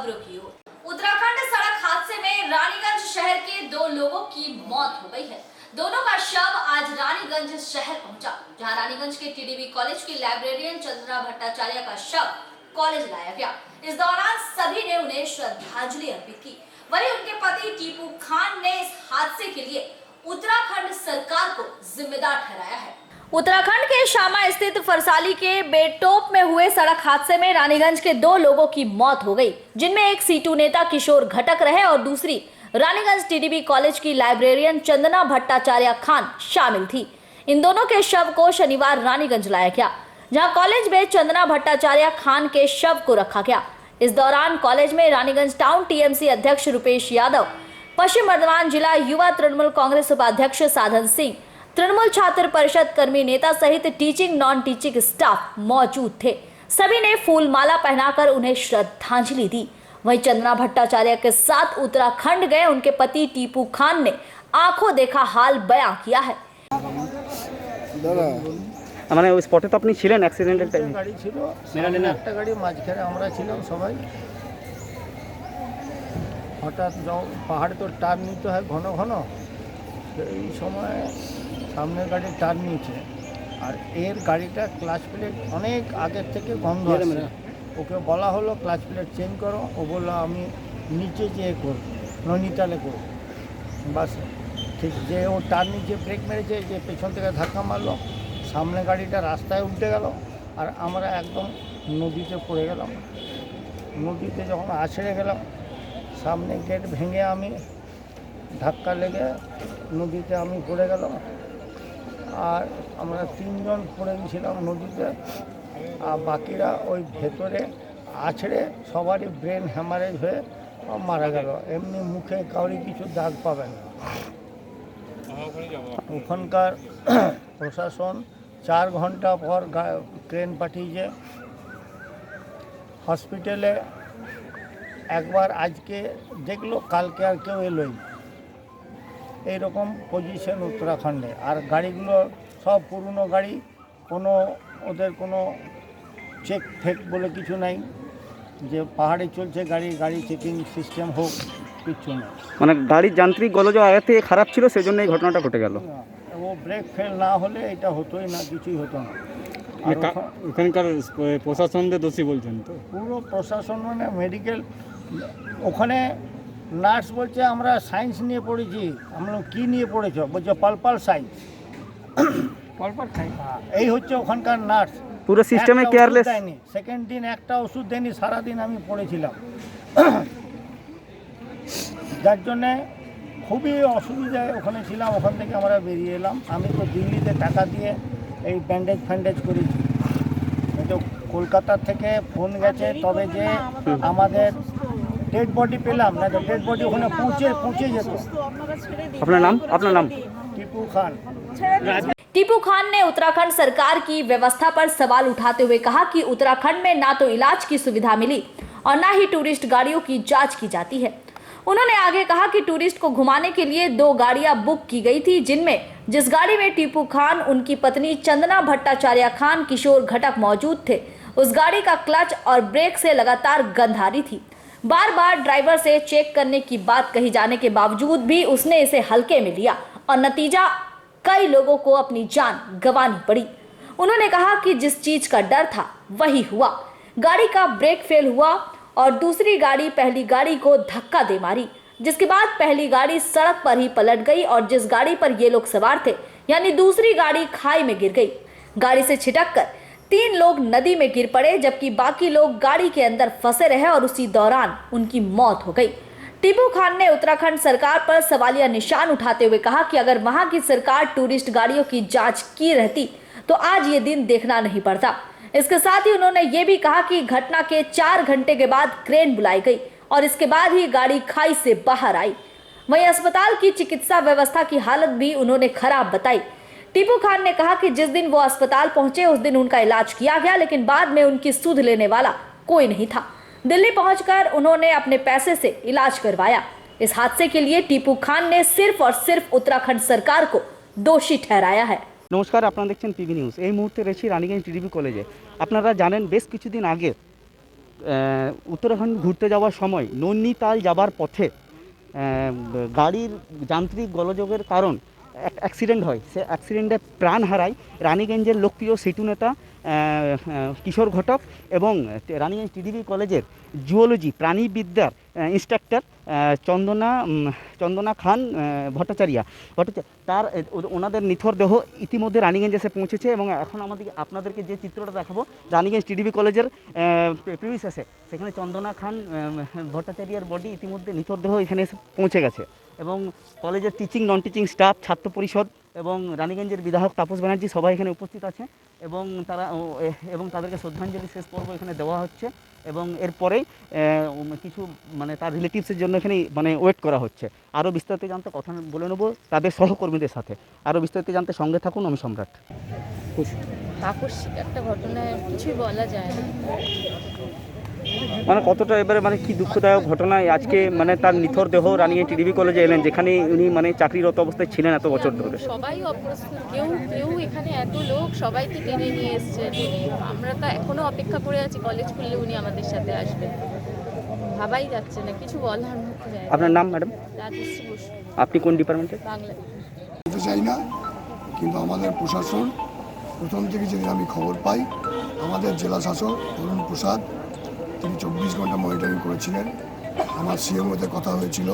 खबरों की ओर। उत्तराखंड सड़क हादसे में रानीगंज शहर के 2 लोगों की मौत हो गई है। दोनों का शव आज रानीगंज शहर पहुंचा, जहां रानीगंज के टीडीबी कॉलेज की लाइब्रेरियन चंद्रा भट्टाचार्य का शव कॉलेज लाया गया। इस दौरान सभी ने उन्हें श्रद्धांजलि अर्पित की। वहीं उनके पति टीपू खान ने इस हादसे के लिए उत्तराखंड सरकार को जिम्मेदार ठहराया है। उत्तराखंड के शामा स्थित फरसाली के बेटोप में हुए सड़क हादसे में रानीगंज के 2 लोगों की मौत हो गई, जिनमें एक सीटू नेता किशोर घटक रहे और दूसरी रानीगंज टीडीबी कॉलेज की लाइब्रेरियन चंदना भट्टाचार्य खान शामिल थी। इन दोनों के शव को शनिवार रानीगंज लाया गया, जहां कॉलेज में चंदना भट्टाचार्य खान के शव को रखा गया। इस दौरान कॉलेज में रानीगंज टाउन टीएमसी अध्यक्ष रुपेश यादव, पश्चिम बर्धमान जिला युवा तृणमूल कांग्रेस उपाध्यक्ष साधन सिंह, तृणमूल छात्र परिषद कर्मी नेता सहित टीचिंग नॉन टीचिंग स्टाफ मौजूद थे। सभी ने फूल माला पहनाकर उन्हें श्रद्धांजलि दी। वहीं चंदना भट्टाचार्य के साथ उत्तराखंड गए उनके पति टीपू खान ने आंखों देखा हाल बयां किया है। মানে ওই স্পটে তো আপনি ছিলেন অ্যাক্সিডেন্টের টাইমে? গাড়ি ছিল, সামনে একটা গাড়ি, মাঝখানে আমরা ছিলাম সবাই। হঠাৎ পাহাড়ে তো টার্ন নিতে হয় ঘন ঘন, এই সময় সামনের গাড়ি টার্ন নিয়েছে আর এর গাড়িটা ক্লাচ প্লেট অনেক আগের থেকে গন্ধ আসছে। ওকে বলা হলো ক্লাচ প্লেট চেঞ্জ করো, ও বললো আমি নিচে যেয়ে করব, নৈনিতালে করব। বাস ঠিক যে ও টার্ন নিচে ব্রেক মেরেছে, যে পেছন থেকে ধাক্কা মারলো, সামনে গাড়িটা রাস্তায় উল্টে গেল আর আমরা একদম নদীতে পড়ে গেলাম। নদীতে যখন আছড়ে গেলাম, সামনে গেট ভেঙে আমি ধাক্কা লেগে নদীতে আমি পড়ে গেলাম। আর আমরা 3 জন পড়ে গেছিলাম নদীতে, আর বাকিরা ওই ভেতরে আছড়ে সবারই ব্রেন হ্যামারেজ হয়ে মারা গেল। এমনি মুখে কাউরি কিছু দাগ পাবেন না। ওখানকার প্রশাসন 4 ঘন্টা পর ট্রেন পাঠিয়েছে হসপিটালে। একবার আজকে দেখলো, কালকে আর কেউ এলোই। এইরকম পজিশন উত্তরাখণ্ডে। আর গাড়িগুলো সব পুরনো গাড়ি, কোনো ওদের কোনো চেক ফেক বলে কিছু নাই, যে পাহাড়ে চলছে গাড়ি, গাড়ি চেকিং সিস্টেম হোক, কিচ্ছু না। মানে গাড়ির যান্ত্রিক গোলযোগ আগে থেকে খারাপ ছিল, সেজন্য এই ঘটনাটা ঘটে গেল। ও ব্রেক ফেল না হলে এটা হতোই না, কিছুই হতো না। ওখানকার প্রশাসনদের দোষী বলছেন তো? পুরো প্রশাসন মানে মেডিকেল, ওখানে নার্স বলছে আমরা সায়েন্স নিয়ে পড়েছি। আমরা কী নিয়ে পড়েছ? বলছে পালপাল সায়েন্স। পালপাল সায়েন্স এই হচ্ছে ওখানকার নার্স। পুরো সিস্টেমে কেয়ারলেস। দেয়নি, সেকেন্ড দিন একটা ওষুধ দেয়নি, সারাদিন আমি পড়েছিলাম। যার জন্যে খুবই অসুবিধায় ওখানে ছিলাম। ওখান থেকে আমরা বেরিয়ে এলাম। আমি তো দিল্লিতে টাকা দিয়ে এই ব্যান্ডেজ ফ্যান্ডেজ করেছি। তো কলকাতার থেকে ফোন গেছে, তবে যে আমাদের ডেড বডি পেলাম না, তো ডেড বডি ওখানে পৌঁছে যেত। আপনার নাম? আপনার नाम? टीपू खान। टीपू खान ने उत्तराखंड सरकार की व्यवस्था पर सवाल उठाते हुए कहा कि उत्तराखंड में ना तो इलाज की सुविधा मिली और ना ही टूरिस्ट गाड़ियों की जांच की जाती है। उन्होंने आगे कहा कि टूरिस्ट को घुमाने के लिए 2 गाड़ियां बुक की गई थी, जिनमें जिस गाड़ी में टीपू खान, उनकी पत्नी चंदना भट्टाचार्य खान, किशोर घटक मौजूद थे, उस गाड़ी का क्लच और ब्रेक से लगातार गंध आ रही थी। बार बार ड्राइवर से चेक करने की बात कही जाने के बावजूद भी उसने इसे हल्के में लिया और नतीजा कई लोगों को अपनी जान गंवानी पड़ी। उन्होंने कहा कि जिस चीज का डर था वही हुआ। गाड़ी का ब्रेक फेल हुआ और दूसरी गाड़ी पहली गाड़ी को धक्का दे मारी, जिसके बाद पहली गाड़ी सड़क पर ही पलट गई और जिस गाड़ी पर ये लोग सवार थे, यानी दूसरी गाड़ी खाई में गिर गई। गाड़ी से छिटककर 3 लोग नदी में गिर पड़े, जबकि बाकी लोग गाड़ी के अंदर फंसे रहे और उसी दौरान उनकी मौत हो गई। टीपू खान ने उत्तराखंड सरकार पर सवालिया निशान उठाते हुए कहा कि अगर वहां की सरकार टूरिस्ट गाड़ियों की जांच की रहती तो आज ये दिन देखना नहीं पड़ता। इसके साथ ही उन्होंने ये भी कहा कि घटना के 4 घंटे के बाद क्रेन बुलाई गई और इसके बाद ही गाड़ी खाई से बाहर आई। वहीं अस्पताल की चिकित्सा व्यवस्था की हालत भी उन्होंने खराब बताई। टीपू खान ने कहा कि जिस दिन वो अस्पताल पहुंचे उस दिन उनका इलाज किया गया, लेकिन बाद में उनकी सुध लेने वाला कोई नहीं था। दिल्ली पहुंचकर उन्होंने अपने पैसे से इलाज करवाया। इस हादसे के लिए टीपू खान ने सिर्फ और सिर्फ उत्तराखंड सरकार को दोषी ठहराया है। নমস্কার, আপনারা দেখছেন পিবি নিউজ। এই মুহূর্তে রয়েছি রানীগঞ্জ টিডিবি কলেজে। আপনারা জানেন বেশ কিছুদিন আগে উত্তরাখণ্ড ঘুরতে যাওয়ার সময় নৈনিতাল যাবার পথে গাড়ির যান্ত্রিক গোলযোগের কারণ এক অ্যাক্সিডেন্ট হয়। সে অ্যাক্সিডেন্টে প্রাণ হারায় রানীগঞ্জের লোকপ্রিয় সিটু নেতা কিশোর ঘটক এবং রানীগঞ্জ টিডিবি কলেজের জুওলজি প্রাণীবিদ্যার ইন্সট্রাক্টর চন্দনা খান ভট্টাচার্য। তার ওনাদের নিথর দেহ ইতিমধ্যে রানীগঞ্জ এসে পৌঁছেছে এবং এখন আপনাদেরকে যে চিত্রটা দেখাবো রানীগঞ্জ টিডিবি কলেজের প্রিমিসেসে, সেখানে চন্দনা খান ভট্টাচার্যের বডি ইতিমধ্যে নিথর দেহ এখানে এসে পৌঁছে গেছে এবং কলেজের টিচিং নন টিচিং স্টাফ, ছাত্র পরিষদ এবং রানীগঞ্জের বিধায়ক তাপস ব্যানার্জি সবাই এখানে উপস্থিত আছে এবং তাদেরকে শ্রদ্ধাঞ্জলি শেষ পর্ব এখানে দেওয়া হচ্ছে এবং এরপরেই কিছু তার রিলেটিভসের জন্য এখানে ওয়েট করা হচ্ছে। আরও বিস্তারিত জানতে কথা বলে নেব তাদের সহকর্মীদের সাথে। আরও বিস্তারিত জানতে সঙ্গে থাকুন, আমি সম্রাট। আকস্মিক একটা ঘটনায় কিছুই বলা যায় না। কতটা এবারে কি দুঃখদায়ক ঘটনায় আজকে তার নিথর দেহ রানীগঞ্জ টিডিবি কলেজে এলেন, যেখানে উনি চাকরিরত অবস্থায় ছিলেন এত বছর ধরে। সবাই অপ্রস্তুত, কেউ এখানে এত লোক সবাইকে টেনে নিয়ে এসছে। আমরা তো এখনো অপেক্ষা করে আছি কলেজ খুললে উনি আমাদের সাথে আসবেন। ভাবাই যাচ্ছে না, কিছু বলার মতো যায়। আপনার নাম ম্যাডাম? রাজশ্রী বসু, আপনি কোন ডিপার্টমেন্টে? বাংলা। বলতে চাই না, কিন্তু আমাদের প্রশাসন প্রথম থেকে যেদিন আমি খবর পাই, আমাদের জেলা শাসক অরুণ প্রসাদ তিনি 24 ঘন্টা মনিটরিং করেছিলেন। আমার সিএমওতে কথা হয়েছিল,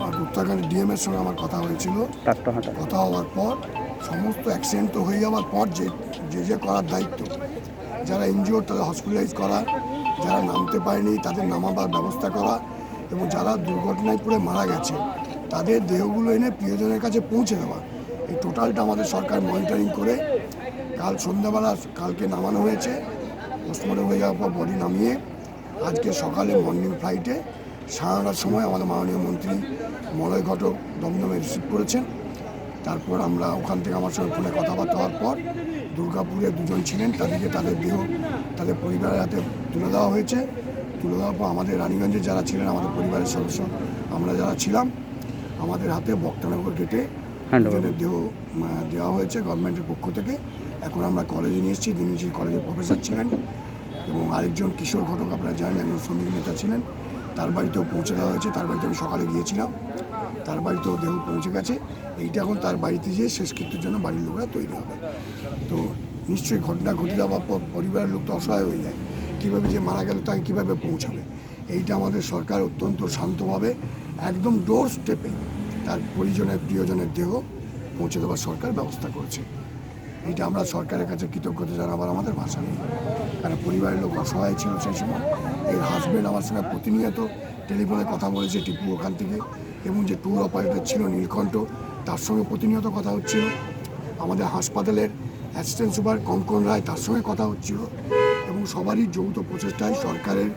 আর উত্তরাখণ্ড ডিএমের সঙ্গে আমার কথা হয়েছিল। কথা হওয়ার পর সমস্ত অ্যাক্সিডেন্ট তো হয়ে যাওয়ার পর যে করার দায়িত্ব, যারা ইনজিওর তাদের হসপিটালাইজ করা, যারা নামতে পারেনি তাদের নামাবার ব্যবস্থা করা এবং যারা দুর্ঘটনায় পড়ে মারা গেছে তাদের দেহগুলো এনে প্রিয়জনের কাছে পৌঁছে দেওয়া, এই টোটালটা আমাদের সরকার মনিটরিং করে কাল সন্ধ্যাবেলা কালকে নামানো হয়েছে। পোস্টমর্টম হয়ে যাওয়ার পর বডি নামিয়ে আজকে সকালে মর্নিং ফ্লাইটে 9:30টার সময় আমাদের মাননীয় মন্ত্রী মলয় ঘটক দমদমে রিসিভ করেছেন। তারপর আমরা ওখান থেকে আমার সঙ্গে ফোনে কথাবার্তা হওয়ার পর দুর্গাপুরে দুজন ছিলেন, তাদেরকে তাদের দেহ তাদের পরিবারের হাতে তুলে দেওয়া হয়েছে। তুলে দেওয়ার পর আমাদের রানীগঞ্জে যারা ছিলেন আমাদের পরিবারের সদস্য, আমরা যারা ছিলাম, আমাদের হাতে বক্তানগর গেটে দুজনের দেহ দেওয়া হয়েছে গভর্নমেন্টের পক্ষ থেকে। এখন আমরা কলেজে নিয়ে এসেছি, যিনি কলেজের প্রফেসর ছিলেন এবং আরেকজন কিশোর ঘটক আপনারা জানেন একজন শ্রমিক নেতা ছিলেন, তার বাড়িতেও পৌঁছে দেওয়া হয়েছে। তার বাড়িতে আমি সকালে গিয়েছিলাম, তার বাড়িতেও দেহ পৌঁছে গেছে। এইটা এখন তার বাড়িতে যেয়ে শেষকৃত্যের জন্য বাড়ির লোকরা তৈরি হবে। তো নিশ্চয়ই ঘটনা ঘটে যাওয়ার পর পরিবারের লোক তো অসহায় হয়ে যায়, কীভাবে যে মারা গেল তাকে কীভাবে পৌঁছাবে। এইটা আমাদের সরকার অত্যন্ত শান্তভাবে একদম ডোর স্টেপে তার প্রিয়জনের দেহ পৌঁছে দেওয়ার সরকার ব্যবস্থা করেছে। এইটা আমরা সরকারের কাছে কৃতজ্ঞতা জানাবার আমাদের ভাষা নেই, কারণ পরিবারের লোক অসহায় ছিল সেই সময়। এর হাজব্যান্ড আমার সঙ্গে প্রতিনিয়ত টেলিফোনে কথা বলেছে টিপু ওখান থেকে, এবং যে ট্যুর অপারেটর ছিল নীলকণ্ঠ তার সঙ্গে প্রতিনিয়ত কথা হচ্ছিল। আমাদের হাসপাতালের অ্যাসিস্ট্যান্ট সুপার কঙ্কন রায় তার সঙ্গে কথা হচ্ছিল, এবং সবারই যৌথ প্রচেষ্টায় সরকারের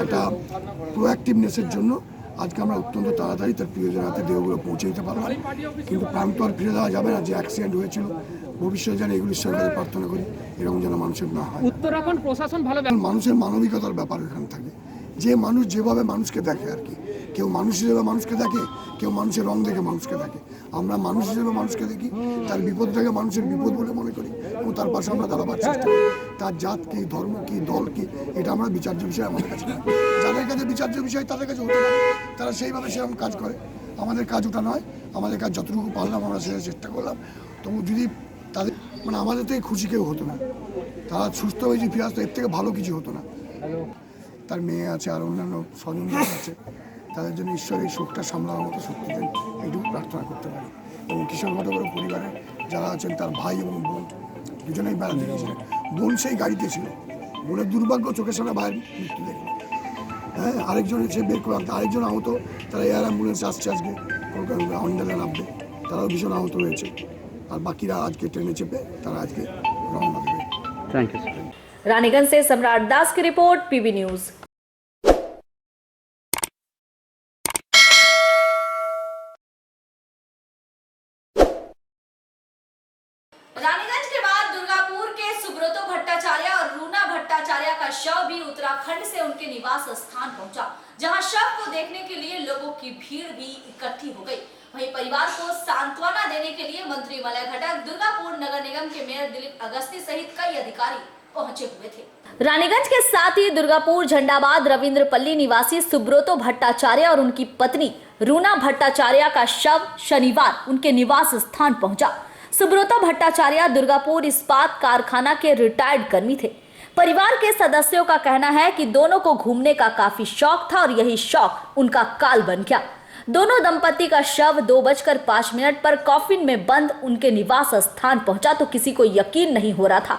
একটা প্রোঅ্যাক্টিভনেসের জন্য আজকে আমরা অত্যন্ত তাড়াতাড়ি তার প্রিয়জনের হাতে দেহগুলো পৌঁছে দিতে পারলাম। কিন্তু প্রাণ তো আর ফিরে দেওয়া যাবে না, যে অ্যাক্সিডেন্ট হয়েছিল ভবিষ্যতে যেন এগুলির সরকারে প্রার্থনা করি এরকম যেন মানুষের না হয়। উত্তরাখণ্ড প্রশাসন ভালো, মানুষের মানবিকতার ব্যাপার এখানে থাকে, যে মানুষ যেভাবে মানুষকে দেখে আর কি, কেউ মানুষ হিসেবে মানুষকে দেখে, কেউ মানুষের রং দেখে মানুষকে দেখে। আমরা মানুষ হিসেবে মানুষকে দেখি, তার বিপদটাকে মানুষের বিপদ বলে মনে করি এবং তার পাশে আমরা দাঁড়াবার চেষ্টা করি। তার জাত কী, ধর্ম কী, দল কী, এটা আমরা বিচার্য বিষয় আমাদের কাছে নয়। যাদের কাছে বিচার্য বিষয় তাদের কাছে হতে পারে, তারা সেইভাবে সেরকম কাজ করে। আমাদের কাজ ওটা নয়, আমাদের কাজ যতটুকু পারলাম আমরা সেটা চেষ্টা করলাম। তবু যদি তাদের আমাদের থেকে খুশি কেউ হতো না, তারা সুস্থ হয়ে ফিরে আসতো, এর থেকে ভালো কিছু হতো না। তার মেয়ে আছে আর অন্যান্য স্বজনরা আছে, তাদের জন্য ঈশ্বর এই শোকটা সামলানোর মতো শক্তি দেন, এইটুকু প্রার্থনা করতে পারি। এবং কিশোর ঘটকের পরিবারে যারা আছেন তার ভাই এবং বোন দুজনেই বেড়াতে গিয়েছিলেন। বোন সেই গাড়িতে ছিল, বোনের দুর্ভাগ্য চোখের সামনে ভাইয়ের মৃত্যু দেখল। হ্যাঁ, আরেকজন সে বের করে আনতে, আরেকজন আহত, তারা এয়ার অ্যাম্বুলেন্স আসছে আজকে কলকাতা অন্ডালে নামবে, তারাও ভীষণ আহত হয়েছে। আর বাকিরা আজকে ট্রেনে চেপে তারা আজকে রওনা দেবে। Thank you. रानीगंज से सम्राट दास की रिपोर्ट, पीबी न्यूज। रानीगंज के बाद दुर्गापुर के सुब्रतो भट्टाचार्य और रूना भट्टाचार्य का शव भी उत्तराखंड से उनके निवास स्थान पहुंचा, जहां शव को देखने के लिए लोगों की भीड़ भी इकट्ठी हो गई। वहीं परिवार को सांत्वना देने के लिए मंत्री मलय घटक, दुर्गापुर नगर निगम के मेयर दिलीप अगस्ती सहित कई अधिकारी पहुंचे हुए थे। रानीगंज के साथ ही दुर्गापुर झंडाबाद रविंद्रपल्ली निवासी सुब्रतो भट्टाचार्य और उनकी पत्नी रूना भट्टाचार्य का शव शनिवार उनके निवास स्थान पहुंचा। सुब्रतो भट्टाचार्य दुर्गापुर इस्पात कारखाना के रिटायर्ड कर्मी थे। परिवार के सदस्यों का कहना है कि दोनों को घूमने का काफी शौक था और यही शौक उनका काल बन गया। दोनों दंपति का शव 2:05 पर कॉफिन में बंद उनके निवास स्थान पहुंचा तो किसी को यकीन नहीं हो रहा था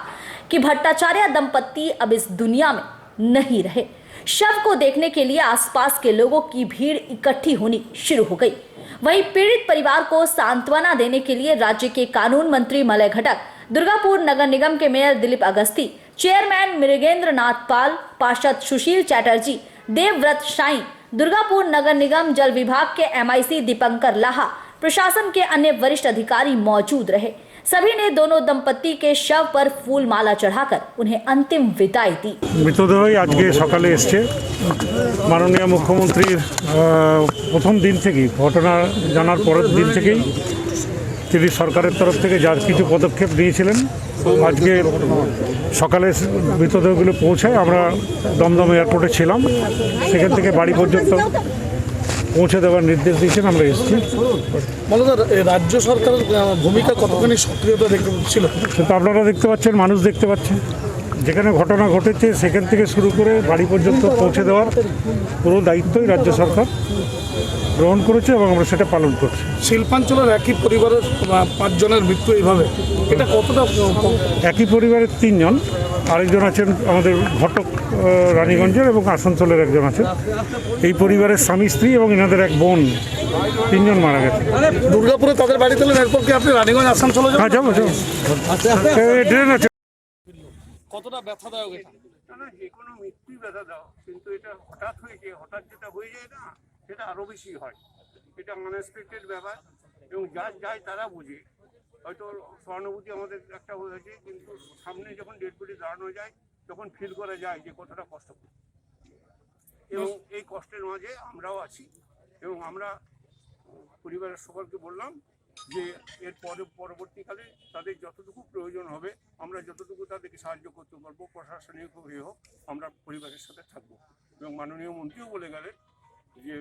कि भट्टाचार्य दंपति अब इस दुनिया में नहीं रहे। शव को देखने के लिए आसपास के लोगों की भीड़ इकट्ठी होनी शुरू हो गई। वहीं पीड़ित परिवार को सांत्वना देने के लिए राज्य के कानून मंत्री मलय घटक, दुर्गापुर नगर निगम के मेयर दिलीप अगस्ती, चेयरमैन मृगेंद्र नाथ पाल, पार्षद सुशील चैटर्जी, देवव्रत शाही, दुर्गापुर नगर निगम जल विभाग के MIC दीपंकर लाहा, प्रशासन के अन्य वरिष्ठ अधिकारी मौजूद रहे। सभी ने दोनों दंपति के शव पर फूल माला चढ़ाकर उन्हें अंतिम विदाई दी। মৃতদেহই আজকে সকালে এসছে। মাননীয় মুখ্যমন্ত্রীর প্রথম দিন থেকেই, ঘটনা জানার পরের দিন থেকেই তিনি সরকারের তরফ থেকে যা কিছু পদক্ষেপ নিয়েছিলেন, আজকে সকালে মৃতদেহগুলো পৌঁছায়। আমরা দমদম এয়ারপোর্টে ছিলাম, সেখান থেকে বাড়ি পর্যন্ত পৌঁছে দেওয়ার নির্দেশ দিয়েছেন, আমরা এসেছি। মূলত রাজ্য সরকারের ভূমিকা কতখানি সক্রিয়তা ছিল সেটা আপনারা দেখতে পাচ্ছেন, মানুষ দেখতে পাচ্ছেন। যেখানে ঘটনা ঘটেছে সেখান থেকে শুরু করে বাড়ি পর্যন্ত পৌঁছে দেওয়ার পুরো দায়িত্বই রাজ্য সরকার গ্রহণ করেছে এবং আমরা সেটা পালন করছি। শিল্পাঞ্চলের একই পরিবারের 5 জনের মৃত্যু এইভাবে, এটা কতটা? একই পরিবারের 3 জন, আরেকজন আছেন আমাদের ঘটক রানীগঞ্জের এবং আসানসোলের একজন আছেন। এই পরিবারের স্বামী স্ত্রী এবং এনাদের এক বোন, 3 জন মারা গেছে। দুর্গাপুরে তাদের বাড়ি তুলেন, এরপর কি আপনি রানীগঞ্জ আসানসোলে যাবেন? হ্যাঁ, যাবো। ট্রেন আছে। কতটা ব্যথাদায়ক এটা? না, যে কোনো মৃত্যুই ব্যথা দাও, কিন্তু এটা হঠাৎ হয়েছে, হঠাৎ যেটা হয়ে যায় না সেটা আরও বেশি হয়। এটা আনএক্সপেক্টেড ব্যাপার এবং যার যায় তারা বুঝে। হয়তো সহানুভূতি আমাদের একটা হয়েছে, কিন্তু সামনে যখন ডেড বডি দাঁড়ানো যায় তখন ফিল করা যায় যে কতটা কষ্ট এবং এই কষ্টের মাঝে আমরাও আছি এবং আমরা পরিবারের সকলকে বললাম যে এর পরবর্তীকালে তাদের যতটুকু প্রয়োজন হবে, আমরা যতটুকু তাদেরকে সাহায্য করতে পারবো প্রশাসনিক হয়ে হোক, আমরা পরিবারের সাথে থাকবো। এবং মাননীয় মন্ত্রীও বলে গেলেন যে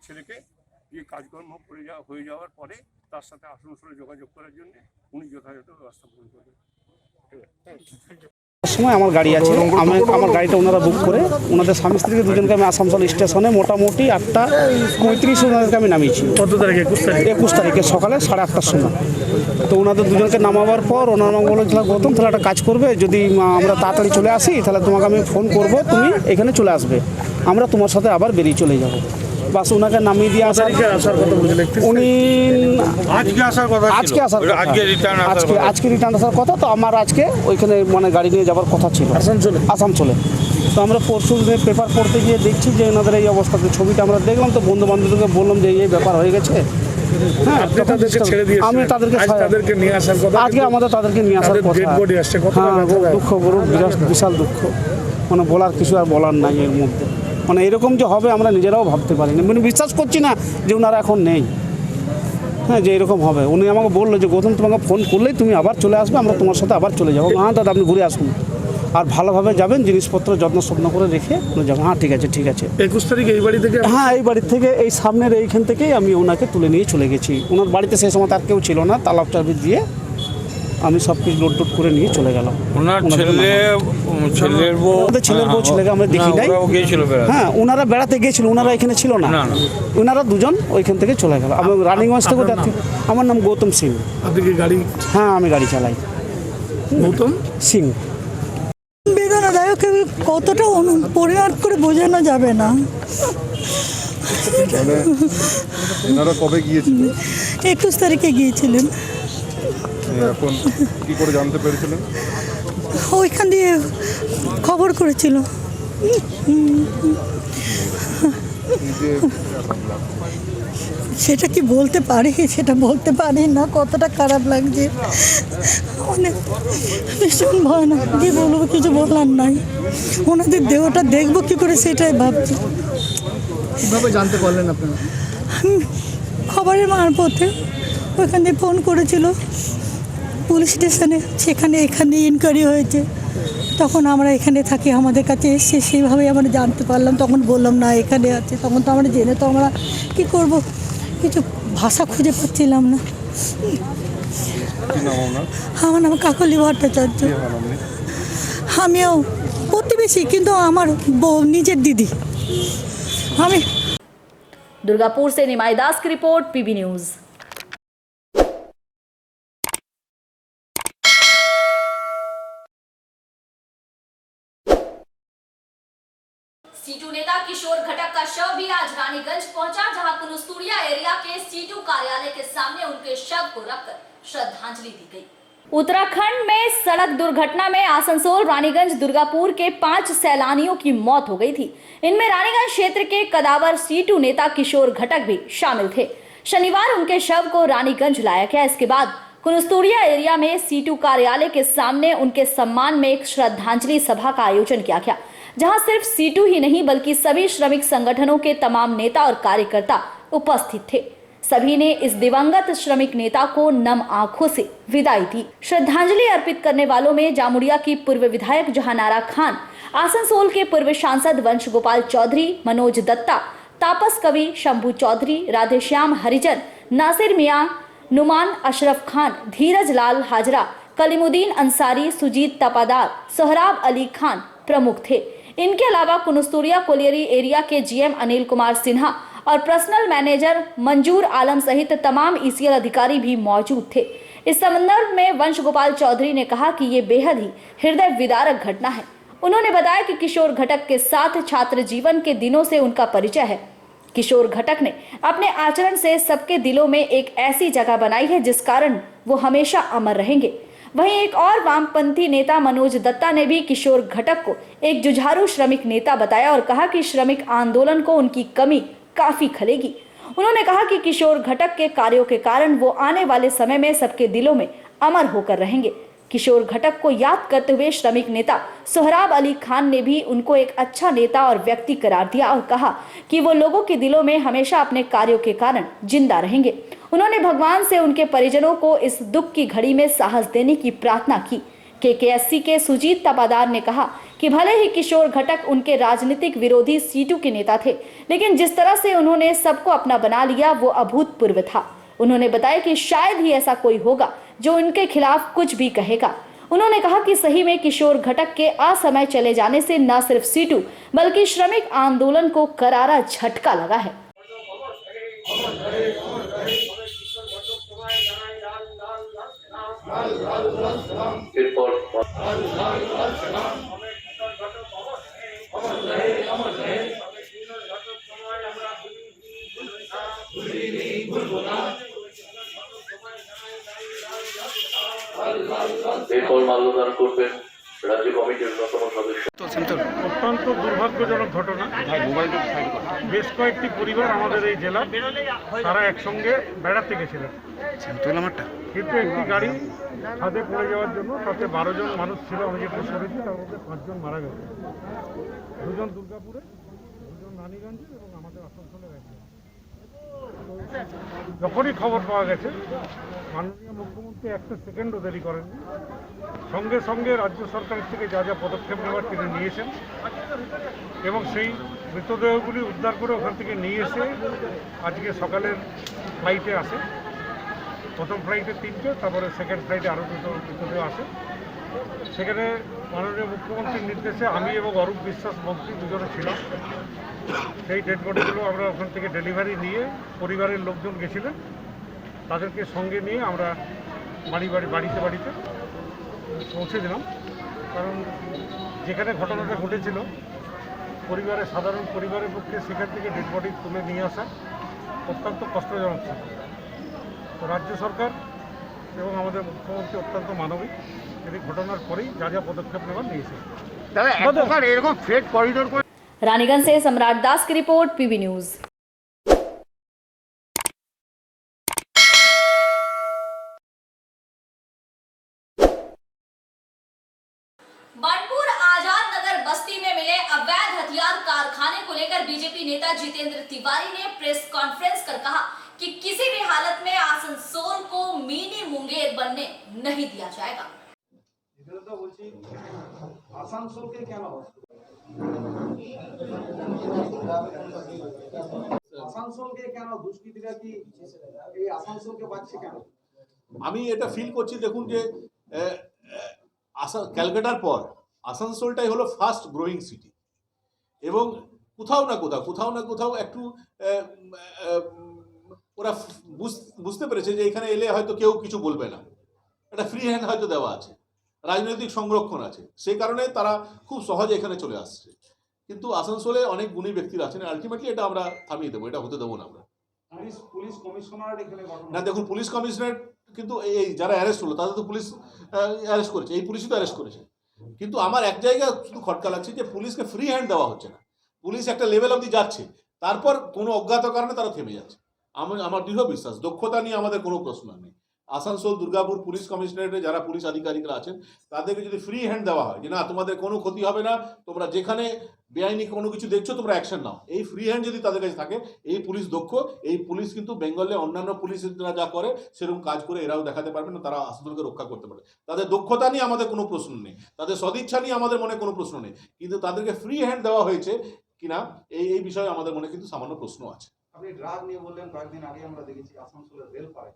ছেলেকে যে কাজকর্ম হয়ে যাওয়ার পরে তার সাথে আসানসোলে যোগাযোগ করার জন্য উনি যথাযথ ব্যবস্থা গ্রহণ করবেন। সময় আমার গাড়ি আছে, আমার গাড়িটা ওনারা বুক করে ওনাদের স্বামী স্ত্রীকে দুজনকে আমি আসানসোল স্টেশনে মোটামুটি 8:35 ওনাদেরকে আমি নামিয়েছি। কত তারিখে? 21 তারিখে সকালে 8:30টার সময়। তো ওনাদের দুজনকে নামাবার পর ওনার আমাকে বলল, গৌতম তাহলে একটা কাজ করবে, যদি আমরা তাড়াতাড়ি চলে আসি তাহলে তোমাকে আমি ফোন করব, তুমি এখানে চলে আসবে, আমরা তোমার সাথে আবার বেরিয়ে চলে যাব। বাস ওনাকে নামিয়ে দিয়ে আসার কথা বলছিলেন উনি। আজকে আসার কথা, আজকে রিটার্ন আসার কথা। তো আমার আজকে ওইখানে মানে গাড়ি নিয়ে যাওয়ার কথা ছিল আসানসোলে। তো আমরা পরশু পেপার পড়তে গিয়ে দেখছি যে ওনাদের এই অবস্থাতে, ছবিটা আমরা দেখলাম। তো বন্ধু বান্ধবদেরকে বললাম যে এই ব্যাপার হয়ে গেছে। হ্যাঁ, আমি তাদেরকে নিয়ে আসার কথা, আজকে আমাদের তাদেরকে নিয়ে আসার কথা। হ্যাঁ, দুঃখ, বিশাল দুঃখ, মানে বলার কিছু আর বলার নাই এর মধ্যে। মানে এরকম যে হবে আমরা নিজেরাও ভাবতে পারিনি, মানে বিশ্বাস করছি না যে ওনারা এখন নেই। হ্যাঁ, যে এরকম হবে। উনি আমাকে বললো যে গৌতম তোমাকে ফোন করলেই তুমি আবার চলে আসবে, আমরা তোমার সাথে আবার চলে যাবো। হ্যাঁ দাদা, আপনি ঘুরে আসুন আর ভালোভাবে যাবেন, জিনিসপত্র যত্ন করে রেখে যাবো। হ্যাঁ, ঠিক আছে, ঠিক আছে। 21 তারিখে এই বাড়ি থেকে? হ্যাঁ, এই বাড়ি থেকে, এই সামনের এইখান থেকেই আমি ওনাকে তুলে নিয়ে চলে গেছি। ওনার বাড়িতে সেই সময় তার কেউ ছিল না, তালাব টালাব দিয়ে আমি সব কিছু লোড করে নিয়ে চলে গেলাম। ছেলের বউ ছেলেকে আমরা দেখি নাই। হ্যাঁ, ওনারা বেড়াতে গিয়েছিল, ওনারা এখানে ছিল না। ওনারা দুজন ওইখান থেকে চলে গেল। আমি রানিগঞ্জ থেকে যাচ্ছি। আমার নাম গৌতম সিং। আপনি কি গাড়ি? হ্যাঁ, আমি গাড়ি চালাই। গৌতম সিং। বেদনাদায়ক, কতটা পরিমাণ করে বোঝানো যাবে না। কবে গিয়েছিলেন? 21 তারিখে গিয়েছিলেন। এখন কি করে জানতে পেরেছিলেন? ওইখান দিয়ে খবর করেছিল। সেটা কি বলতে পারি? সেটা বলতে পারি না, কতটা খারাপ লাগছে, অনেক ভীষণ ভয়ানক। কি বলবো, কিছু বলার নাই। ওনাদের দেহটা দেখবো কি করে সেটাই ভাবছি। কীভাবে জানতে পারলেন আপনারা? খবরের মারফতে ওইখান দিয়ে ফোন করেছিল পুলিশ স্টেশনে, সেখানে এখানে ইনকোয়ারি হয়েছে। তখন আমরা এখানে থাকি, আমাদের কাছে এসে সেইভাবে আমরা জানতে পারলাম। তখন বললাম না এখানে আছে, তখন তো আমরা জেনে তো আমরা কী করব, কিছু ভাষা খুঁজে পাচ্ছিলাম না। কি নাম আপনার? আমার নাম কাকলি ভট্টাচার্য। কে হন আপনি? আমিও প্রতিবেশী, কিন্তু আমার নিজের দিদি। আমি दुर्गापुर से निमाई दास की रिपोर्ट, पीबी न्यूज। सीटू नेता किशोर घटक का शव भी आज रानीगंज पहुंचा, जहां कुनुस्तुड़िया एरिया के सीटू कार्यालय के सामने उनके शव को रखकर श्रद्धांजलि दी गई। उत्तराखंड में सड़क दुर्घटना में आसनसोल, रानीगंज, दुर्गापुर के 5 सैलानियों की मौत हो गई थी। इनमें रानीगंज क्षेत्र के कदावर सीटू नेता किशोर घटक भी शामिल थे। शनिवार उनके शव को रानीगंज लाया गया। इसके बाद कुनुस्तुड़िया एरिया में सीटू कार्यालय के सामने उनके सम्मान में एक श्रद्धांजलि सभा का आयोजन किया गया, जहां सिर्फ सीटू ही नहीं बल्कि सभी श्रमिक संगठनों के तमाम नेता और कार्यकर्ता उपस्थित थे। सभी ने इस दिवंगत श्रमिक नेता को नम आंखों से विदाई दी। श्रद्धांजलि अर्पित करने वालों में जामुड़िया की पूर्व विधायक जहानारा खान, आसनसोल के पूर्व सांसद वंश गोपाल चौधरी, मनोज दत्ता, तापस कवि शंभू चौधरी, राधेश्याम हरिजन, नासिर मियां, नुमान अशरफ खान, धीरज लाल हाजरा, कलीमुद्दीन अंसारी, सुजीत तपादार, सोहराब अली खान प्रमुख थे। इनके अलावा कुनुस्तुड़िया कोलियरी एरिया के जीएम अनिल कुमार सिन्हा और पर्सनल मैनेजर मंजूर आलम सहित तमाम ईसीएल अधिकारी भी मौजूद थे। इस संदर्भ में वंश गोपाल चौधरी ने कहा कि ये बेहद ही हृदय विदारक घटना है। उन्होंने बताया कि किशोर घटक के साथ छात्र जीवन के दिनों से उनका परिचय है। किशोर घटक ने अपने आचरण से सबके दिलों में एक ऐसी जगह बनाई है जिस कारण वो हमेशा अमर रहेंगे। वहीं एक और वामपंथी नेता मनोज दत्ता ने भी किशोर घटक को एक जुझारू श्रमिक नेता बताया और कहा कि श्रमिक आंदोलन को उनकी कमी काफी खलेगी। उन्होंने कहा कि किशोर घटक के कार्यों के कारण वो आने वाले समय में सबके दिलों में अमर होकर रहेंगे। किशोर घटक को याद करते हुए श्रमिक नेता सोहराब अली खान ने भी उनको एक अच्छा नेता और व्यक्ति करार दिया और कहा कि वो लोगों के दिलों में हमेशा अपने कार्यों के कारण जिंदा रहेंगे। उन्होंने भगवान से उनके परिजनों को इस दुख की घड़ी में साहस देने की प्रार्थना की। केकेएससी के सुजीत तपादार ने कहा कि भले ही किशोर घटक उनके राजनीतिक विरोधी सीटू के नेता थे, लेकिन जिस तरह से उन्होंने सबको अपना बना लिया वो अभूतपूर्व था। उन्होंने बताया कि शायद ही ऐसा कोई होगा जो उनके खिलाफ कुछ भी कहेगा। उन्होंने कहा कि सही में किशोर घटक के असमय चले जाने से न सिर्फ सीटू बल्कि श्रमिक आंदोलन को करारा झटका लगा है। এরপর মাল্যদান করবেন রাজ্য কমিটির অন্যতম সদস্য। অত্যন্ত দুর্ভাগ্যজনক ঘটনা। বেশ কয়েকটি পরিবার আমাদের এই জেলা তারা একসঙ্গে বেড়াতে গেছিলেন, কিন্তু একটি গাড়ি ছাদে পড়ে যাওয়ার জন্য তাতে 12 জন মানুষ ছিল। আমি যেটা শুনেছি তার মধ্যে 5 জন মারা গেছে, 2 জন দুর্গাপুরে, 2 জন রানীগঞ্জে এবং আমাদের আসানসোলের একজন। যখনই খবর পাওয়া গেছে মাননীয় মুখ্যমন্ত্রী একটা সেকেন্ডও দেরি করেননি, সঙ্গে সঙ্গে রাজ্য সরকারের থেকে যা যা পদক্ষেপ নেওয়ার তিনি নিয়েছেন এবং সেই মৃতদেহগুলি উদ্ধার করে ওখান থেকে নিয়ে এসে আজকে সকালের ফ্লাইটে আসে। প্রথম ফ্লাইটে 3টে, তারপরে সেকেন্ড ফ্লাইটে আরও 2টো মৃতদেহ আসে। সেখানে মাননীয় মুখ্যমন্ত্রীর নির্দেশে আমি এবং অরূপ বিশ্বাস মন্ত্রী দুজনে ছিলাম। সেই ডেড বডিগুলো আমরা ওখান থেকে ডেলিভারি নিয়ে পরিবারের লোকজন গেছিলেন, তাদেরকে সঙ্গে নিয়ে আমরা বাড়িতে পৌঁছে দিলাম। কারণ যেখানে ঘটনাটা ঘটেছিল সাধারণ পরিবারের পক্ষে সেখান থেকে ডেড বডি তুলে নিয়ে আসা অত্যন্ত কষ্টজনক ছিল। তো রাজ্য সরকার এবং আমাদের মুখ্যমন্ত্রী অত্যন্ত মানবিক, এই ঘটনার পরেই যা যা পদক্ষেপ নেওয়ার নিয়েছে। এরকম ফ্রেড করিডোর করে। रानीगंज से सम्राट दास की report, PB news. Banpur Azad Nagar बस्ती में मिले अवैध हथियार कारखाने को लेकर बीजेपी नेता जितेंद्र तिवारी ने प्रेस कॉन्फ्रेंस कर कहा कि किसी भी हालत में आसनसोल को मिनी मुंगेर बनने नहीं दिया जाएगा। আসানসোলকে কেন আসানসোলকে কেন দুষ্কৃতীরা কি এই আসানসোলকে পাচ্ছে কেন? আমি এটা ফিল করছি, দেখুন যে ক্যালকাটার পর আসানসোলটাই হলো ফার্স্ট গ্রোয়িং সিটি, এবং কোথাও না কোথাও একটু ওরা বুঝতে পেরেছে যে এখানে এলে হয়তো কেউ কিছু বলবে না, একটা ফ্রি হ্যান্ড হয়তো দেওয়া আছে, রাজনৈতিক সংরক্ষণ আছে, সেই কারণে তারা খুব সহজে এখানে চলে আসছে। কিন্তু আসানসোলে অনেক গুণী ব্যক্তিরা আছেন, আলটিমেটলি এটা আমরা থামিয়ে দেবো, এটা হতে দেবো না আমরা। পুলিশ কমিশনার এখানে না, দেখুন পুলিশ কমিশনার কিন্তু এই যারা অ্যারেস্ট হলো তাদের তো পুলিশ অ্যারেস্ট করেছে, এই পুলিশই তো অ্যারেস্ট করেছে। কিন্তু আমার এক জায়গায় শুধু খটকা লাগছে যে পুলিশকে ফ্রি হ্যান্ড দেওয়া হচ্ছে না। পুলিশ একটা লেভেল অবধি যাচ্ছে, তারপর কোনো অজ্ঞাত কারণে তারা থেমে যাচ্ছে। আমার দৃঢ় বিশ্বাস, দক্ষতা নিয়ে আমাদের কোনো প্রশ্ন নেই। আসানসোল দুর্গাপুর পুলিশ কমিশনারেটে যারা পুলিশ আধিকারিকরা আছেন তাদেরকে যদি ফ্রি হ্যান্ড দেওয়া হয় যে না তোমাদের কোনো ক্ষতি হবে না, তোমরা যেখানে বেআইনি কোনো কিছু দেখছো তোমরা অ্যাকশন নাও, এই ফ্রি হ্যান্ড যদি তাদের কাছে থাকে, এই পুলিশ দক্ষ, এই পুলিশ কিন্তু বেঙ্গলে অন্যান্য পুলিশরা যা করে সেরকম কাজ করে এরাও দেখাতে পারবে না, তারা আসানসোলকে রক্ষা করতে পারে। তাদের দক্ষতা নিয়ে আমাদের কোনো প্রশ্ন নেই, তাদের সদিচ্ছা নিয়ে আমাদের মনে কোনো প্রশ্ন নেই, কিন্তু তাদেরকে ফ্রি হ্যান্ড দেওয়া হয়েছে কিনা এই বিষয়ে আমাদের মনে কিন্তু সামান্য প্রশ্ন আছে। আপনি ড্রাগ নিয়ে বললেন, কয়েকদিন আগে আমরা দেখেছি আসানসোলের রেলপাড়ে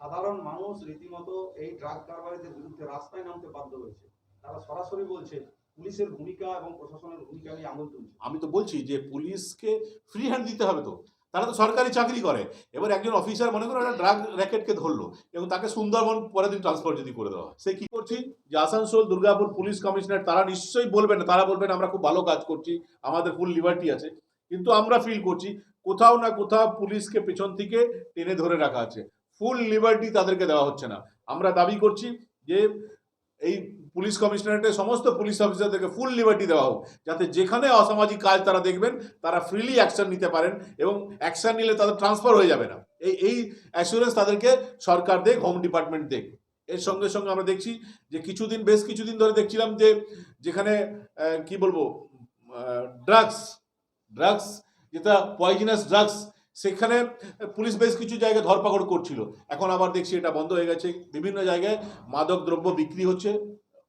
সাধারণ মানুষ রীতিমতো এই ড্রাগ কারবারিদের বিরুদ্ধে রাস্তায় নামতে বাধ্য হয়েছে। তারা সরাসরি বলছে পুলিশের ভূমিকা এবং প্রশাসনের ভূমিকা নিয়ে আঙুল তুলছে। আমি তো বলছি যে পুলিশকে ফ্রি হ্যান্ড দিতে হবে, তো তারা তো সরকারি চাকরি করে। এবার একজন অফিসার মনে করো একটা ড্রাগ র্যাকেটকে ধরলো এবং তাকে সুন্দরবন পরের দিন ট্রান্সফার যদি করে দেওয়া হয়, সে কি করছি যে আসানসোল দুর্গাপুর পুলিশ কমিশনার তারা নিশ্চয়ই বলবেন, তারা বলবেন আমরা খুব ভালো কাজ করছি, আমাদের ফুল লিবার্টি আছে, কিন্তু আমরা ফিল করছি কোথাও না কোথাও পুলিশকে পেছন থেকে টেনে ধরে রাখা আছে, ফুল লিবার্টি তাদেরকে দেওয়া হচ্ছে না। আমরা দাবি করছি যে এই পুলিশ কমিশনারেটের সমস্ত পুলিশ অফিসারদেরকে ফুল লিবার্টি দেওয়া হোক, যাতে যেখানে অসামাজিক কাজ তারা দেখবেন তারা ফ্রিলি অ্যাকশন নিতে পারেন, এবং অ্যাকশন নিলে তাদের ট্রান্সফার হয়ে যাবে না, এই অ্যাসুরেন্স তাদেরকে সরকার দেখ, হোম ডিপার্টমেন্ট দেখ। এর সঙ্গে সঙ্গে আমরা দেখছি যে বেশ কিছুদিন ধরে দেখছিলাম যে যেখানে কি বলবো ড্রাগস যেটা পয়জনাস ড্রাগস, সেখানে পুলিশ বেশ কিছু জায়গায় ধরপাকড় করছিল, এখন আবার দেখছি এটা বন্ধ হয়ে গেছে। বিভিন্ন জায়গায় মাদক দ্রব্য বিক্রি হচ্ছে,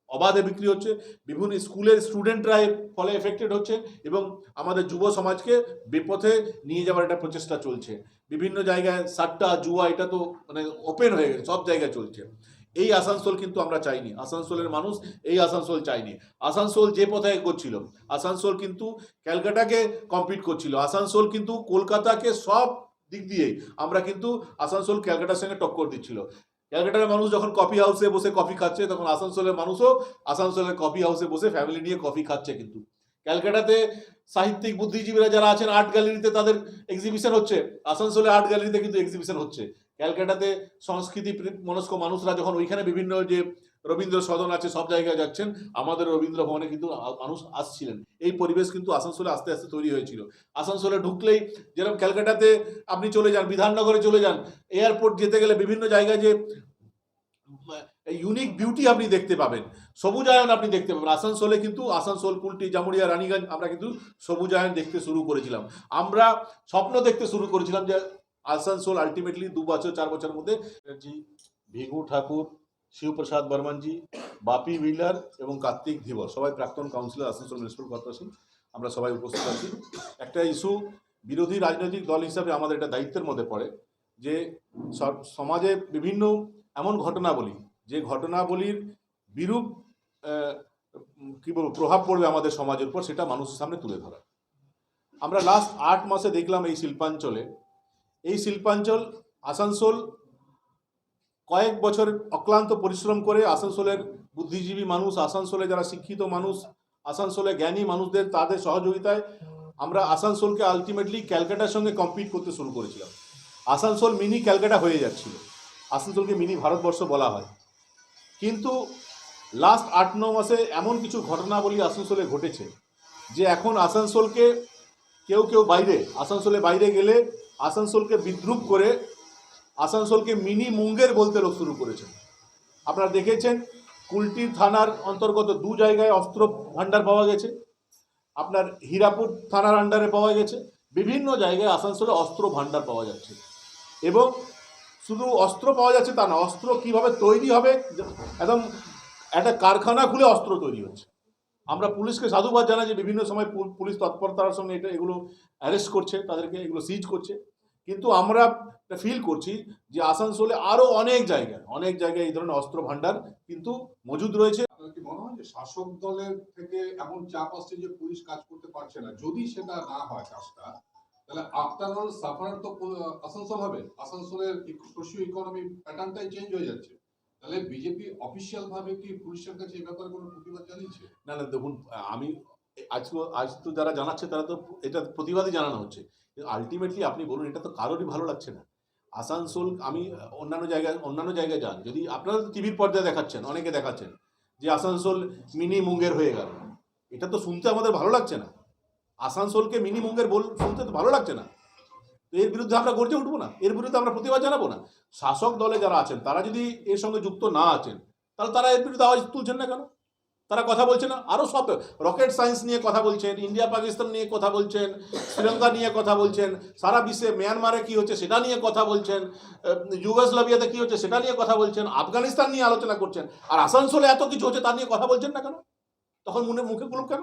অবাধে বিক্রি হচ্ছে, বিভিন্ন স্কুলের স্টুডেন্টরা এর ফলে এফেক্টেড হচ্ছে, এবং আমাদের যুব সমাজকে বিপথে নিয়ে যাওয়ার একটা প্রচেষ্টা চলছে। বিভিন্ন জায়গায় সাট্টা জুয়া এটা তো মানে ওপেন হয়ে গেছে, সব জায়গায় চলছে। এই আসানসোল কিন্তু আমরা চাইনি, আসানসোলের মানুষ এই আসানসোল চাইনি। আসানসোল যে পথে এগোচ্ছিল, আসানসোল কিন্তু ক্যালকাটাকে কম্পিট করছিল, আসানসোল কিন্তু কলকাতাকে সব দিক দিয়ে আমরা কিন্তু আসানসোল ক্যালকাটার সঙ্গে টক্কর দিচ্ছিল। ক্যালকাটার মানুষ যখন কফি হাউসে বসে কফি খাচ্ছে, তখন আসানসোলের মানুষও আসানসোলের কফি হাউসে বসে ফ্যামিলি নিয়ে কফি খাচ্ছে। কিন্তু ক্যালকাটাতে সাহিত্যিক বুদ্ধিজীবীরা যারা আছেন আর্ট গ্যালারিতে তাদের এক্সিবিশন হচ্ছে, আসানসোলে আর্ট গ্যালারিতে কিন্তু এক্সিবিশন হচ্ছে। ক্যালকাটাতে সংস্কৃতি মনস্ক মানুষরা যখন ওইখানে বিভিন্ন যে রবীন্দ্র সদন আছে সব জায়গায় যাচ্ছেন, আমাদের রবীন্দ্র ভবনে কিন্তু মানুষ আসছিলেন। এই পরিবেশ কিন্তু আসানসোলে আস্তে আস্তে তৈরি হয়েছিল। আসানসোলে ঢুকলেই যেরকম ক্যালকাটাতে আপনি চলে যান, বিধাননগরে চলে যান, এয়ারপোর্ট যেতে গেলে বিভিন্ন জায়গায় যে ইউনিক বিউটি আপনি দেখতে পাবেন, সবুজায়ন আপনি দেখতে পাবেন। আসানসোলে কিন্তু আসানসোল, কুলটি, জামুরিয়া, রানীগঞ্জ আমরা কিন্তু সবুজায়ন দেখতে শুরু করেছিলাম। আমরা স্বপ্ন দেখতে শুরু করেছিলাম যে আসানসোল আলটিমেটলি 2 বছর 4 বছরের মধ্যে ভিগু ঠাকুর, শিবপ্রসাদ বর্মনজি, বাপি বিলার এবং কার্তিক ধীবর, সবাই প্রাক্তন কাউন্সিলর আসানসোল মিউনিসিপ্যাল কর্পোরেশন, আমরা সবাই উপস্থিত আছি। একটা ইস্যু বিরোধী রাজনৈতিক দল হিসাবে আমাদের এটা দায়িত্বের মধ্যে পড়ে যে সমাজে বিভিন্ন এমন ঘটনাবলী, যে ঘটনাবলীর বিরূপ কি বলবো প্রভাব পড়বে আমাদের সমাজের উপর, সেটা মানুষের সামনে তুলে ধরা। আমরা লাস্ট 8 মাসে দেখলাম এই শিল্পাঞ্চল আসানসোল কয়েক বছর অক্লান্ত পরিশ্রম করে আসানসোলের বুদ্ধিজীবী মানুষ, আসানসোলে যারা শিক্ষিত মানুষ, আসানসোলে জ্ঞানী মানুষদের তাদের সহযোগিতায় আমরা আসানসোলকে আলটিমেটলি ক্যালকাটার সঙ্গে কম্পিট করতে শুরু করেছিলাম। আসানসোল মিনি ক্যালকাটা হয়ে যাচ্ছিল, আসানসোলকে মিনি ভারতবর্ষ বলা হয়। কিন্তু লাস্ট 8-9 মাসে এমন কিছু ঘটনাবলী আসানসোলে ঘটেছে যে এখন আসানসোলকে কেউ আসানসোলের বাইরে গেলে আসানসোলকে বিদ্রুপ করে আসানসোলকে মিনি মুঙ্গের বলতে লোক শুরু করেছে। আপনারা দেখেছেন কুলটি থানার অন্তর্গত 2 জায়গায় অস্ত্র ভাণ্ডার পাওয়া গেছে, আপনার হীরাপুর থানার আন্ডারে পাওয়া গেছে, বিভিন্ন জায়গায় আসানসোলে অস্ত্র ভাণ্ডার পাওয়া যাচ্ছে। এবং শুধু অস্ত্র পাওয়া যাচ্ছে তা না, অস্ত্র কিভাবে তৈরি হবে, একদম একটা কারখানা খুলে অস্ত্র তৈরি হচ্ছে। আমরা পুলিশকে সাধুবাদ জানাই যে বিভিন্ন সময় পুলিশ তৎপরতার সঙ্গে এগুলো অ্যারেস্ট করছে, তাদেরকে এগুলো সিজ করছে। কিন্তু আমরা ফিল করছি যে আসানসোলে আরও অনেক জায়গায় এই ধরনের অস্ত্র ভাণ্ডার কিন্তু মজুদ রয়েছে। আপনার কি মনে হয় যে শাসক দলের থেকে এমন চাপ আসছে যে পুলিশ কাজ করতে পারছে না? যদি সেটা না হয় কাজটা, তাহলে আফটার অল সাফার তো আসানসোল হবে। আসানসোলের সোশিও ইকোনমি প্যাটার্নটাই চেঞ্জ হয়ে যাচ্ছে। তাহলে বিজেপি অফিসিয়াল ভাবে কি পুলিশের কাছে এই ব্যাপারে কোনো প্রতিবাদ জানিয়েছে? না দেখুন, আমি আজ তো যারা জানাচ্ছে তারা তো এটা প্রতিবাদই জানানো হচ্ছে। আলটিমেটলি আপনি বলুন, এটা তো কারোরই ভালো লাগছে না। আসানসোল, আমি অন্যান্য জায়গায় যান, যদি আপনারা তো টিভির পর্দায় দেখাচ্ছেন, অনেকে দেখাচ্ছেন যে আসানসোল মিনি মুঙ্গের হয়ে গেল, এটা তো শুনতে আমাদের ভালো লাগছে না। আসানসোলকে মিনি মুঙ্গের শুনতে তো ভালো লাগছে না। তো এর বিরুদ্ধে আমরা গর্জে উঠবো না? এর বিরুদ্ধে আমরা প্রতিবাদ জানাবো না? শাসক দলে যারা আছেন তারা যদি এর সঙ্গে যুক্ত না আছেন, তাহলে তারা এর বিরুদ্ধে আওয়াজ তুলছেন না কেন? তারা কথা বলছে না? আরও সব রকেট সায়েন্স নিয়ে কথা বলছেন, ইন্ডিয়া পাকিস্তান নিয়ে কথা বলছেন, শ্রীলঙ্কা নিয়ে কথা বলছেন, সারা বিশ্বে মিয়ানমারে কী হচ্ছে সেটা নিয়ে কথা বলছেন, যুগোস্লাভিয়াতে কী হচ্ছে সেটা নিয়ে কথা বলছেন, আফগানিস্তান নিয়ে আলোচনা করছেন, আর আসানসোলে এত কিছু হচ্ছে তার নিয়ে কথা বলছেন না কেন? তখন মুখে গুলো কেন?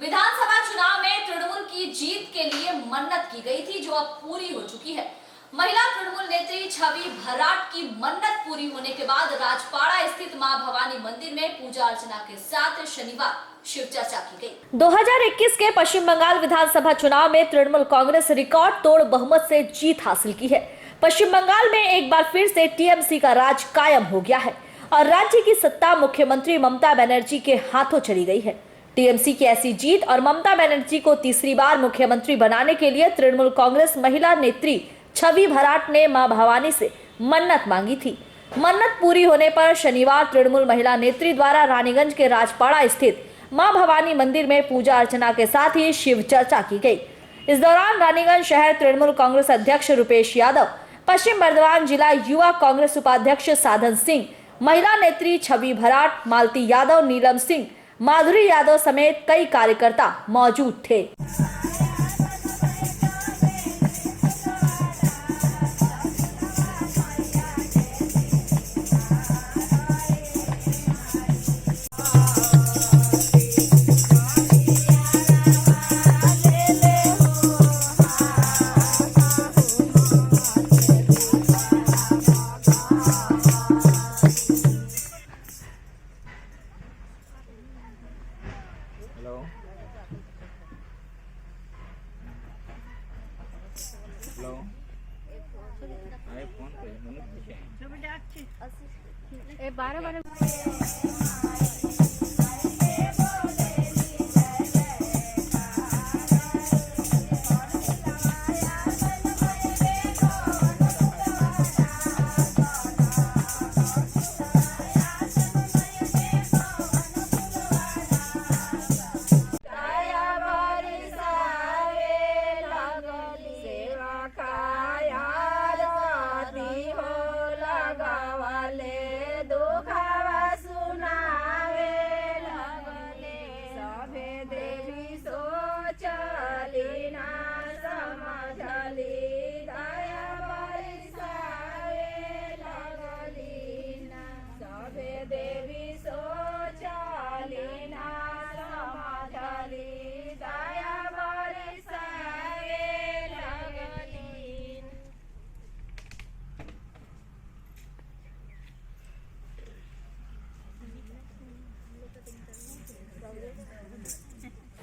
विधानसभा चुनाव में तृणमूल की जीत के लिए मन्नत की गई थी, जो अब पूरी हो चुकी है। महिला तृणमूल नेत्री छवि भराट की मन्नत पूरी होने के बाद राजपाड़ा स्थित मां भवानी मंदिर में पूजा अर्चना के साथ शनिवार शिव चर्चा की गई। 2021 के पश्चिम बंगाल विधानसभा चुनाव में तृणमूल कांग्रेस रिकॉर्ड तोड़ बहुमत से जीत हासिल की है। पश्चिम बंगाल में एक बार फिर से टीएमसी का राज कायम हो गया है और राज्य की सत्ता मुख्यमंत्री ममता बनर्जी के हाथों चली गई है। टीएमसी की ऐसी जीत और ममता बनर्जी को तीसरी बार मुख्यमंत्री बनाने के लिए तृणमूल कांग्रेस महिला नेत्री छवि भराट ने मां भवानी से मन्नत मांगी थी। मन्नत पूरी होने पर शनिवार तृणमूल महिला नेत्री द्वारा रानीगंज के राजपाड़ा स्थित मां भवानी मंदिर में पूजा अर्चना के साथ ही शिव चर्चा की गई। इस दौरान रानीगंज शहर तृणमूल कांग्रेस अध्यक्ष रुपेश यादव, पश्चिम बर्धमान जिला युवा कांग्रेस उपाध्यक्ष साधन सिंह, महिला नेत्री छवि भराट, मालती यादव, नीलम सिंह, माधुरी यादव समेत कई कार्यकर्ता मौजूद थे।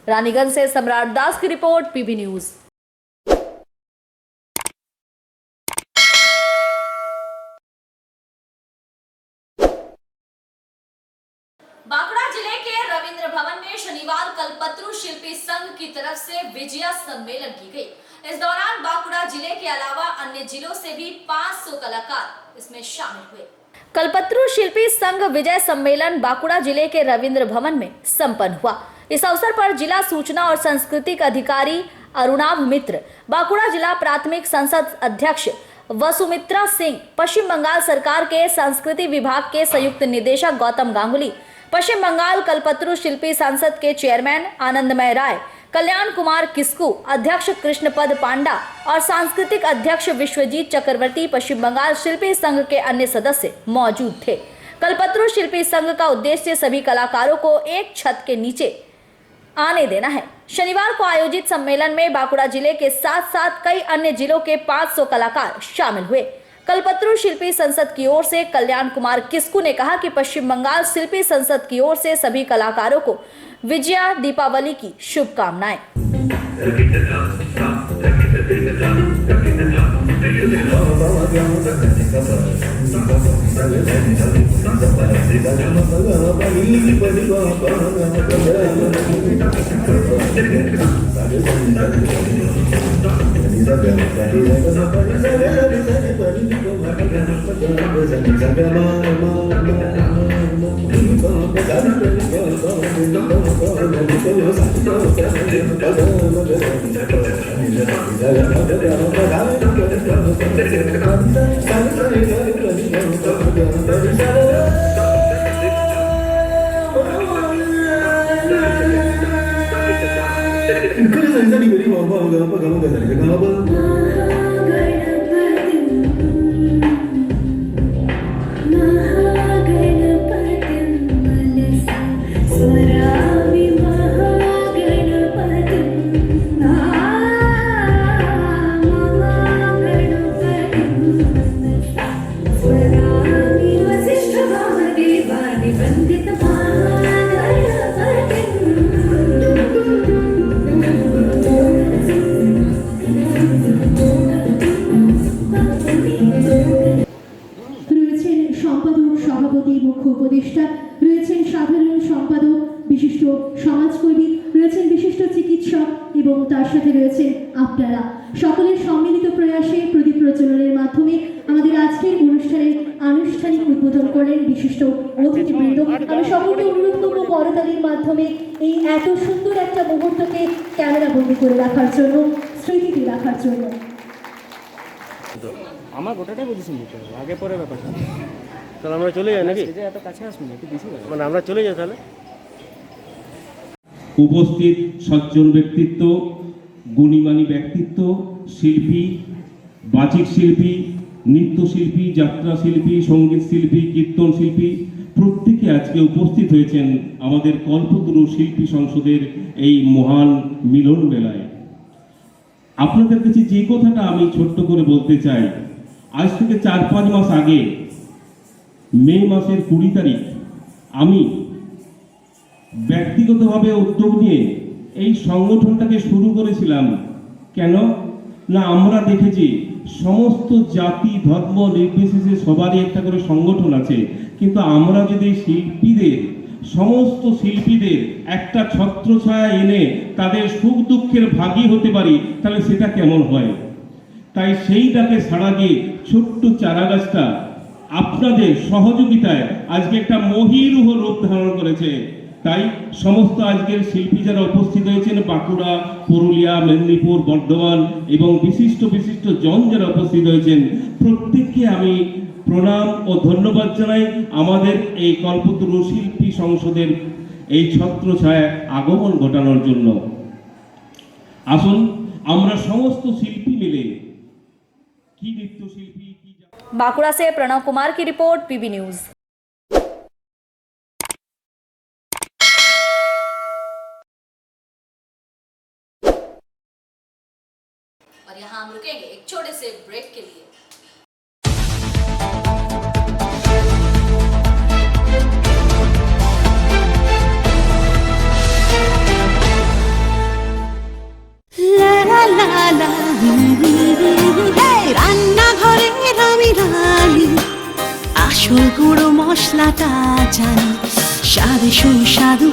रानीगंज से सम्राट दास की रिपोर्ट, पीबी न्यूज। बांकुड़ा जिले के रविंद्र भवन में शनिवार कल्पतरु शिल्पी संघ की तरफ से विजय सम्मेलन की गई। इस दौरान बांकुड़ा जिले के अलावा अन्य जिलों से भी 500 कलाकार इसमें शामिल हुए। कल्पतरु शिल्पी संघ विजय सम्मेलन बांकुड़ा जिले के रविंद्र भवन में संपन्न हुआ। इस अवसर पर जिला सूचना और सांस्कृतिक अधिकारी अरुणाभ मित्र, बांकुड़ा जिला प्राथमिक संसद अध्यक्ष वसुमित्रा सिंह, पश्चिम बंगाल सरकार के संस्कृति विभाग के संयुक्त निदेशक गौतम गांगुली, पश्चिम बंगाल कल्पतरु शिल्पी संसद के चेयरमैन आनंदमय राय, कल्याण कुमार किस्कू, अध्यक्ष कृष्णपद पांडा और सांस्कृतिक अध्यक्ष विश्वजीत चक्रवर्ती, पश्चिम बंगाल शिल्पी संघ के अन्य सदस्य मौजूद थे। कल्पतरु शिल्पी संघ का उद्देश्य सभी कलाकारों को एक छत के नीचे आने देना है। शनिवार को आयोजित सम्मेलन में बांकुड़ा जिले के साथ साथ कई अन्य जिलों के 500 कलाकार शामिल हुए। कल्पतरु शिल्पी संसद की ओर से कल्याण कुमार किस्कू ने कहा कि पश्चिम बंगाल शिल्पी संसद की ओर से सभी कलाकारों को विजया दीपावली की शुभकामनाएं। আপনারা সকলের সম্মিলিত প্রয়াসে প্রদীপ প্রজ্বলনের মাধ্যমে আমাদের আজকের অনুষ্ঠানের আনুষ্ঠানিক উদ্বোধন করলেন বিশিষ্ট অতিথিবৃন্দ। আমি সকলকে অনুরোধ করব করতালির মাধ্যমে এই এত সুন্দর একটা মুহূর্তকে ক্যামেরা বন্দী করে রাখার জন্য, স্মৃতিতে রাখার জন্য। আমার গোটাটাই বুঝেছি আগে পরে ব্যাপারটা, তাহলে আমরা চলে যাই নাকি? এত কাছে আসুন একটু বেশি, মানে আমরা চলে যাই তাহলে। উপস্থিত সজ্জন ব্যক্তিত্ব, গুণীমানী ব্যক্তিত্ব, শিল্পী, বাচিক শিল্পী, নৃত্যশিল্পী, যাত্রা শিল্পী, সঙ্গীত শিল্পী, কীর্তন শিল্পী প্রত্যেকে আজকে উপস্থিত হয়েছেন আমাদের কল্পতরু শিল্পী সংসদের এই মহান মিলন মেলায়। আপনাদের কাছে যে কথাটা আমি ছোট্ট করে বলতে চাই, আজ থেকে 4-5 মাস আগে মে মাসের 20 তারিখ আমি ব্যক্তিগতভাবে উদ্যোগ নিয়ে এই সংগঠনটাকে শুরু করেছিলাম। কেন না, আমরা দেখেছি সমস্ত জাতি ধর্ম নির্বিশেষে সবারই একটা করে সংগঠন আছে, কিন্তু আমরা যদি শিল্পীদের, সমস্ত শিল্পীদের একটা ছত্রছায়া এনে তাদের সুখ দুঃখের ভাগী হতে পারি, তাহলে সেটা কেমন হয়? তাই সেইটাকে সাড়া দিয়ে ছোট্ট চারাগাছটা আপনাদের সহযোগিতায় আজকে একটা মহীরুহ রূপ ধারণ করেছে। তাই সমস্ত আজকের শিল্পী যারা উপস্থিত হয়েছেন, বাঁকুড়া, পুরুলিয়া, মেদিনীপুর, বর্ধমান এবং বিশিষ্ট বিশিষ্ট জন যারা উপস্থিত হয়েছেন, প্রত্যেককে আমি প্রণাম ও ধন্যবাদ জানাই আমাদের এই কল্পতরু শিল্পী সংসদের এই ছত্রছায়ায় আগমন ঘটানোর জন্য। আসুন আমরা সমস্ত শিল্পী মিলে কি নৃত্যশিল্পী, बांकुड़ा से प्रणव कुमार की रिपोर्ट, पीबी न्यूज। और यहाँ हम रुकेंगे एक छोटे से ब्रेक के लिए। রান্নাঘরের আমি রানী, আসল গুঁড়ো মশলাটা জানি, স্বাদে সুস্বাদু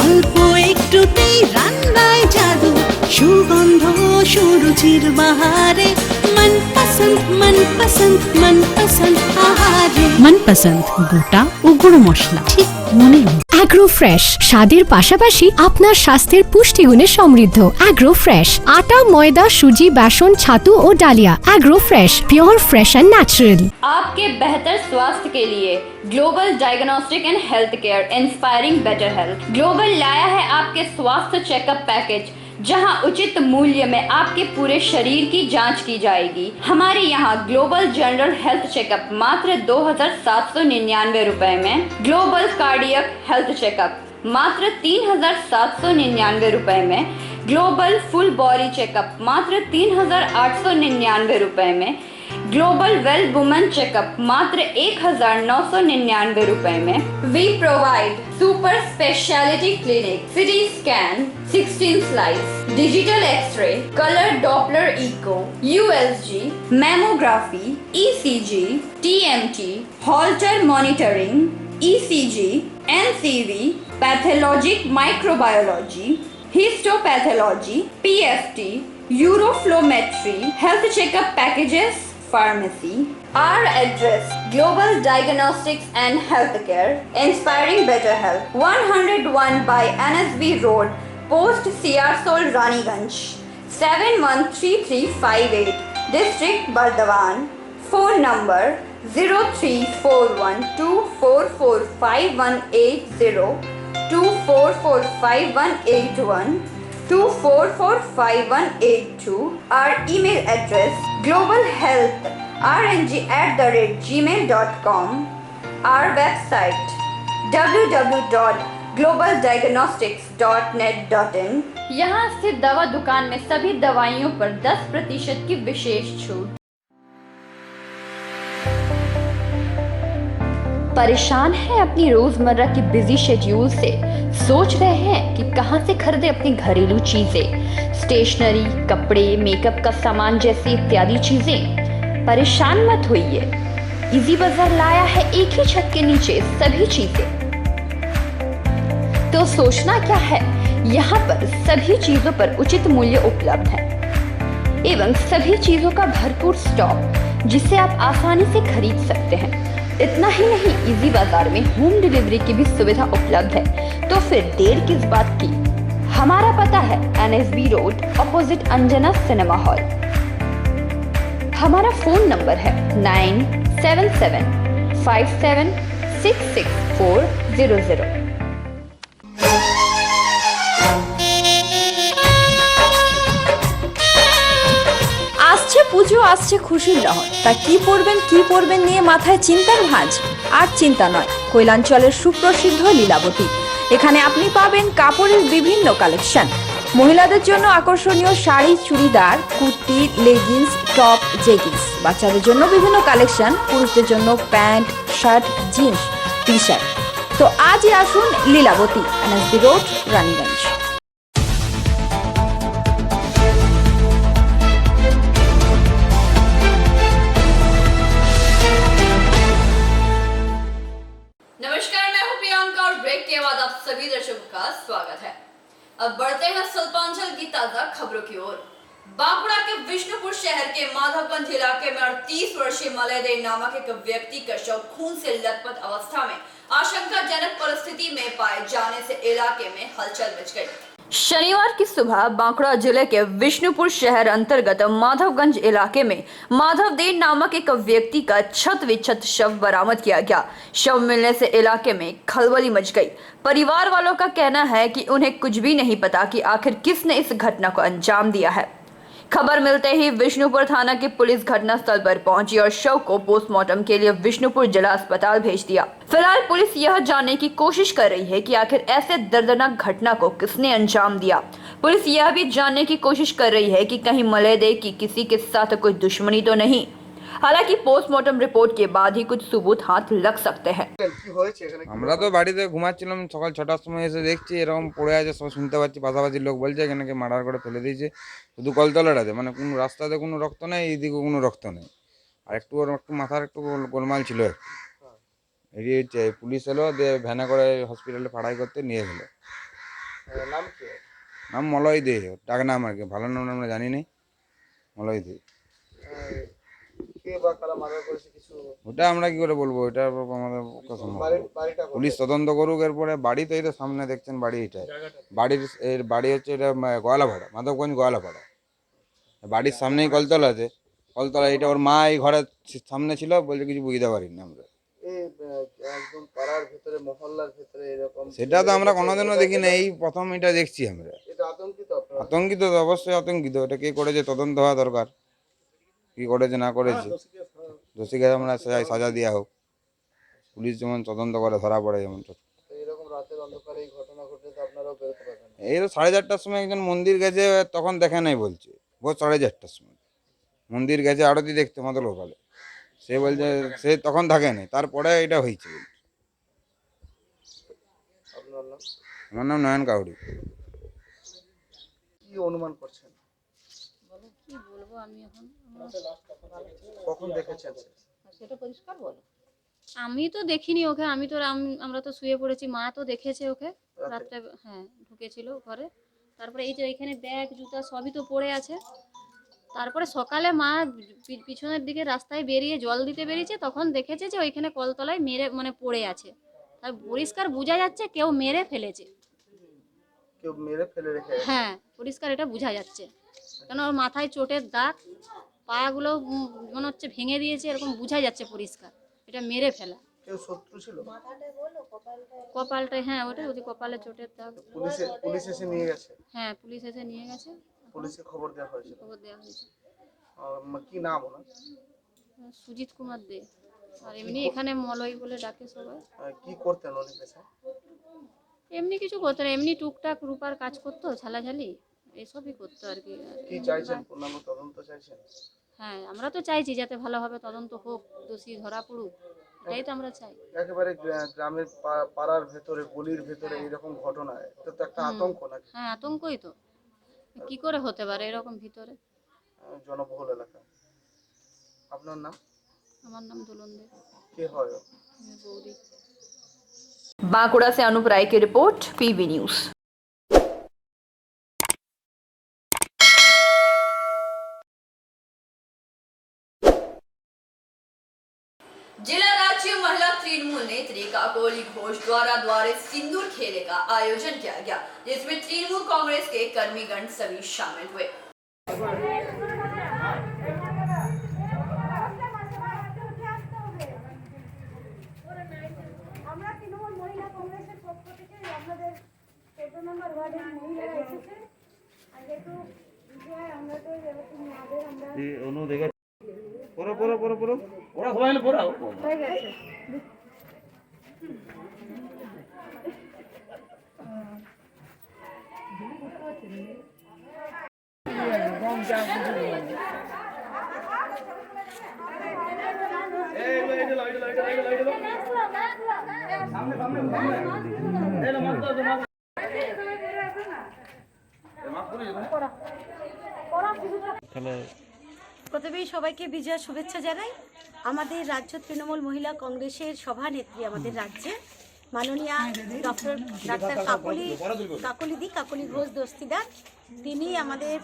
অল্প একটুতেই রান্নায় জাদু, সুগন্ধ সুরুচির বাহারে মনপসন্দ মনপসন্দ মনপসন্দ আহারে। মনপসন্দ গোটা ও গুঁড়ো মশলা ঠিক মনে অ্যাগ্রো ফ্রেশ স্বাদের পাশাপাশি আপনার স্বাস্থ্যের পুষ্টিগুণে সমৃদ্ধ। অ্যাগ্রো ফ্রেশ আটা, ময়দা, সুজি, बेसन, ছাতু ও ডালিয়া। Agro fresh pure fresh and natural. आपके बेहतर स्वास्थ्य के लिए global diagnostic and health care inspiring better health global लाया है आपके स्वास्थ्य चेकअप पैकेज, जहां उचित मूल्य में आपके पूरे शरीर की जांच की जाएगी। हमारे यहां ग्लोबल जनरल हेल्थ चेकअप मात्र 2799 रुपए में, ग्लोबल कार्डियक हेल्थ चेकअप मात्र 3799 रुपए में, ग्लोबल फुल बॉडी चेकअप मात्र 3899 रुपए में, ग्लोबल वेल वुमेन चेकअप मात्र 1999 रुपए में। We provide super speciality clinic, CT scan, 16 slice, digital X ray, colour Doppler echo, USG, mammography, ECG, TMT, Holter monitoring, ECG, NCV, pathologic microbiology, histopathology, PFT, uroflowmetry, health checkup packages, pharmacy. Our address: Global Diagnostics and Healthcare, inspiring better health. 101 by NSB Road, Post Siarsol, Raniganj, 713358, District Bardhaman. Phone number 0341244580, 24458181, 24458182. Our email address: globalhealthrng@gmail.com. Our website: www.globaldiagnostics.net.in. यहाँ स्थित दवा दुकान में सभी दवाइयों पर 10% की विशेष छूट। परेशान है अपनी रोजमर्रा की बिजी शेड्यूल से? सोच रहे हैं कि कहां से खरीदे अपनी घरेलू चीजें, स्टेशनरी, कपड़े, मेकअप का सामान जैसी इत्यादि चीजें? परेशान मत होइए, इजी बाजार लाया है एक ही छत के नीचे सभी चीजें। तो सोचना क्या है, यहाँ पर सभी चीजों पर उचित मूल्य उपलब्ध है एवं सभी चीजों का भरपूर स्टॉक, जिसे आप आसानी से खरीद सकते हैं। इतना ही नहीं, इजी बाजार में होम डिलीवरी की भी सुविधा उपलब्ध है। तो फिर देर किस बात की? हमारा पता है NSB road, opposite Anjana cinema hall. हमारा फोन नंबर है 9775766400। আসছে পুজো, আসছে খুশির লহর, তা কি পরবেন নিয়ে মাথায় চিন্তার ভাঁজ। আর চিন্তা নয়, কৈলাঞ্চলের সুপ্রসিদ্ধ লীলাবতী। এখানে আপনি পাবেন কাপড়ের বিভিন্ন কালেকশন, মহিলাদের জন্য আকর্ষণীয় sari, churidar, kurti, leggings, top, jeggings, বাচ্চাদের জন্য বিভিন্ন কালেকশন, পুরুষদের জন্য pant, shirt, jeans, T shirt. তো আজই আসুন লীলাবতী, NSB রোড, রানীগঞ্জ। नमस्कार, मैं हूं प्रियंका और ब्रेक के बाद आप सभी दर्शकों का स्वागत है। अब बढ़ते हैं शिल्पांचल की ताजा खबरों की ओर। बांकुड़ा के विष्णुपुर शहर के माधवगंज इलाके में 38 वर्षीय मलयदेव नामक एक व्यक्ति का शव खून से लथपथ अवस्था में आशंकाजनक परिस्थिति में पाए जाने से इलाके में हलचल मच गई। शनिवार की सुबह बांकुड़ा जिले के विष्णुपुर शहर अंतर्गत माधवगंज इलाके में माधवदेव नामक एक व्यक्ति का छत विच्छत शव बरामद किया गया। शव मिलने से इलाके में खलबली मच गई। परिवार वालों का कहना है कि उन्हें कुछ भी नहीं पता कि आखिर किसने इस घटना को अंजाम दिया है। खबर मिलते ही विष्णुपुर थाना की पुलिस घटनास्थल पर पहुंची और शव को पोस्टमार्टम के लिए विष्णुपुर जिला अस्पताल भेज दिया। फिलहाल पुलिस यह जानने की कोशिश कर रही है कि आखिर ऐसे दर्दनाक घटना को किसने अंजाम दिया। पुलिस यह भी जानने की कोशिश कर रही है कि कहीं मलयदेव की किसी के साथ कोई दुश्मनी तो नहीं। हालांकि पोस्टमार्टम रिपोर्ट के बाद ही कुछ सबूत हाथ लग सकते हैं। আমরা তো বাড়িতে ঘুমাচ্ছিলাম, সকাল 6টার সময় এসে দেখছি এরকম পড়ে আছে, সব শুনতে পাচ্ছি। পাশাপাশি লোক বলছে এখানে মার্ডার করে ফেলে দিয়েছে, শুধু কলতলাটাতে, মানে কোনো রাস্তাতে কোনো রক্ত নেই, এইদিকে কোনো রক্ত নেই। আর একটু মাথার একটু গোলমাল ছিল। এই হচ্ছে পুলিশ এলো, দিয়ে ভ্যানে করে হসপিটালে পাড়াই করতে নিয়ে গেলো। নাম মলয় দে, ডাক নাম আর কি, ভালো নাম আমরা জানি না। মলয় দে কে বা কারা মার্ডার করেছে কিছু? ওটা আমরা কি করে বলবো, এটা আমাদের পক্ষে সম্ভব না। বাড়িটা পুলিশ তদন্ত করুক। এরপরে বাড়ি তো এই তো সামনে দেখছেন, বাড়ি এটাই। এর বাড়ি হচ্ছে এটা গয়লাপাড়া, মাধবগঞ্জ গয়লাপাড়া। বাড়ির সামনেই কলতলা আছে। কলতলা এটা ওর মা এই ঘরের সামনে ছিল, বলছে কিছু বুঝতে পারিনি আমরা। একদম পাড়ার ভিতরে মহল্লার ভিতরে এরকম সেটা তো আমরা কোনোদিনও দেখি না, এই প্রথম এটা দেখছি আমরা। এটা আতঙ্কিত আপনারা? আতঙ্কিত তো অবশ্যই আতঙ্কিত। এটা কে করেছে তদন্ত হওয়া দরকার, কি করেছে না করেছে। দোষীকে আমরা সাজা দেওয়া হোক। পুলিশ যেমন তদন্ত করে ধরা পড়ে যেমন। এরকম রাতের অন্ধকারে এই ঘটনা ঘটলে তো আপনারাও বেরোতে পারবেন না। এই তো 4:30টার সময় একজন মন্দির গেছে, তখন দেখে নাই বলছে। ভোর 4:30টার সময় মন্দির গেছে আরতি দেখতে আমাদের লোকালে। সে বলছে সে তখন থাকে নাই, তারপরে এটা হয়েছে। আপনার নাম? আমার নাম নয়ন কাউরি। কি অনুমান করছেন? কি বলবো আমি এখন, কখন দেখেছেন? সেটা পরিষ্কার বলো। আমি তো দেখিনি ওকে, আমরা তো শুয়ে পড়েছি, মা তো দেখেছে ওকে রাত্রে। হ্যাঁ, ঢুকেছিল ঘরে। তারপরে এই যে এখানে ব্যাগ জুতা সবই তো পড়ে আছে। তারপরে সকালে মা পিছনের দিকে রাস্তায় বেরিয়ে জল দিতে বেরিয়েছে, তখন দেখেছে যে ওইখানে কলতলায় মেরে মানে পড়ে আছে। তার পরিষ্কার বোঝা যাচ্ছে কেউ মেরে ফেলেছে। কেউ মেরে ফেলে রেখে? হ্যাঁ, পরিষ্কার এটা বোঝা যাচ্ছে, কেন ওর মাথায় চোটের দাগ, পাগুলো মনে হচ্ছে ভেঙে দিয়েছে, এরকম বোঝা যাচ্ছে পরিষ্কার এটা মেরে ফেলা। কেউ শত্রু ছিল? কপালটায়, হ্যাঁ ওটা ওই কপালে চোটের দাগ। পুলিশ এসে নিয়ে গেছে? হ্যাঁ, পুলিশ এসে নিয়ে গেছে। পুলিশে খবর দেওয়া হয়েছে? খবর দেওয়া হয়েছে। কি নাম ওনার? সুজিত কুমার দে। আর এমনি এখানে মলয় বলে ডাকে সবাই। কি করতেন উনি পেশায়? এমনি কিছু করতো না, এমনি টুকটাক রূপার কাজ করতো, ঝালাঝালি এসবই করতো আর কি। কি চাইছেন? পূর্ণাঙ্গ তদন্ত চাইছেন? হ্যাঁ, আমরা তো চাইছি যাতে ভালোভাবে তদন্ত হোক, দোষী ধরা পড়ুক, এটাই তো আমরা চাই। একেবারে গ্রামের পাড়ার ভেতরে গলির ভেতরে এরকম ঘটনা, এটা তো একটা আতঙ্ক নাকি? হ্যাঁ, আতঙ্কই তো। কি করে হতে পারে এরকম ভিতরে? জনবহুল এলাকা। আপনার নাম? আমার নাম দুলন দে। কে হয়? বৌদি। बांकुड़ा से अनूप राय की रिपोर्ट, पीबी न्यूज। जिला राज्य महिला तृणमूल नेत्री काकोली घोष द्वारा सिंदूर खेले का आयोजन किया गया, जिसमें तृणमूल कांग्रेस के कर्मीगण सभी शामिल हुए। প্রথমেই সবাইকে বিজয় শুভেচ্ছা জানাই। আমাদের রাজ্য তৃণমূল মহিলা কংগ্রেসের সভানেত্রী আমাদের রাজ্যে মাননীয়া ডাক্তার কাকলি ঘোষ দস্তিদার, তিনি আমাদের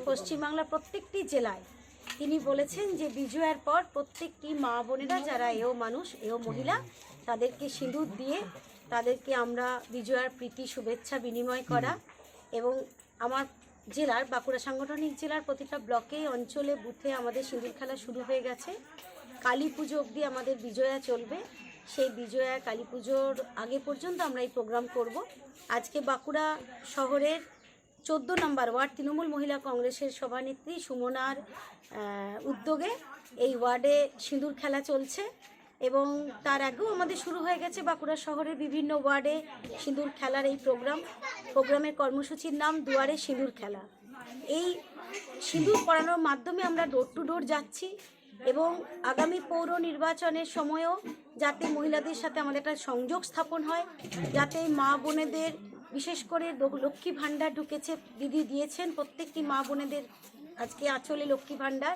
পশ্চিমবাংলার প্রত্যেকটি জেলায় তিনি বলেছেন যে বিজয়ের পর প্রত্যেকটি মা বোনেরা যারা এও মানুষ এও মহিলা, তাদেরকে সিঁদুর দিয়ে তাদেরকে আমরা বিজয়ার প্রীতি শুভেচ্ছা বিনিময় করা। এবং আমার জেলার বাঁকুড়া সাংগঠনিক জেলার প্রতিটা ব্লকে অঞ্চলে বুথে আমাদের সিঁদুর খেলা শুরু হয়ে গেছে। কালী পুজো অবধি আমাদের বিজয়া চলবে। সেই বিজয়া কালী পুজোর আগে পর্যন্ত আমরা এই প্রোগ্রাম করব। আজকে বাঁকুড়া শহরের 14 নম্বর ওয়ার্ড তৃণমূল মহিলা কংগ্রেসের সভানেত্রী সুমনার উদ্যোগে এই ওয়ার্ডে সিঁদুর খেলা চলছে এবং তার আগেও আমাদের শুরু হয়ে গেছে বাঁকুড়া শহরের বিভিন্ন ওয়ার্ডে সিঁদুর খেলার এই প্রোগ্রামের কর্মসূচির নাম দুয়ারে সিঁদুর খেলা। এই সিঁদুর পরানোর মাধ্যমে আমরা ডোর টু ডোর যাচ্ছি এবং আগামী পৌর নির্বাচনের সময়ও যাতে মহিলাদের সাথে আমাদের একটা সংযোগ স্থাপন হয়, যাতে মা বোনেদের বিশেষ করে লক্ষ্মী ভাণ্ডার ঢুকেছে, দিদি দিয়েছেন প্রত্যেকটি মা বোনেদের আজকে আঁচলে লক্ষ্মী ভাণ্ডার,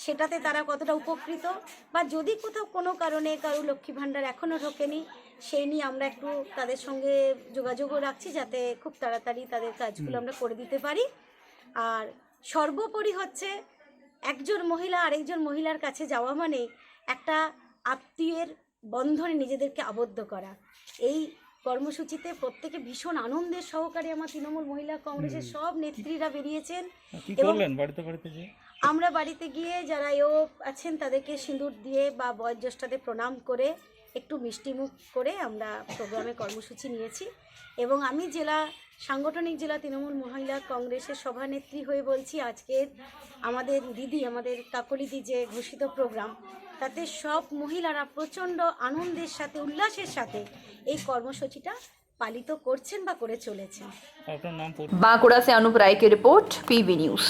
সেটাতে তারা কতটা উপকৃত, বা যদি কোথাও কোনো কারণে কারো লক্ষ্মী ভাণ্ডার এখনও ঢোকেনি সেই নিয়ে আমরা একটু তাদের সঙ্গে যোগাযোগও রাখছি যাতে খুব তাড়াতাড়ি তাদের কাজগুলো আমরা করে দিতে পারি। আর সর্বোপরি হচ্ছে একজন মহিলা আরেকজন মহিলার কাছে যাওয়া মানে একটা আত্মীয়ের বন্ধনে নিজেদেরকে আবদ্ধ করা। এই কর্মসূচিতে প্রত্যেকে ভীষণ আনন্দের সহকারে আমার তৃণমূল মহিলা কংগ্রেসের সব নেত্রীরা বেরিয়েছেন। এবং আমরা বাড়িতে গিয়ে যারা আছেন তাদেরকে সিঁদুর দিয়ে বা বয়োজ্যেষ্ঠদের প্রণাম করে একটু মিষ্টিমুখ করে আমরা প্রোগ্রামে কর্মসূচি নিয়েছি। এবং আমি সাংগঠনিক জেলা তৃণমূল মহিলা কংগ্রেসের সভানেত্রী হয়ে বলছি, আজকের আমাদের কাকলিদি যে ঘোষিত প্রোগ্রাম, তাতে সব মহিলারা প্রচণ্ড আনন্দের সাথে উল্লাসের সাথে এই কর্মসূচিটা পালিত করছেন বা করে চলেছেন। बांकुड़ा से अनूप राय की रिपोर्ट, पीवी न्यूज।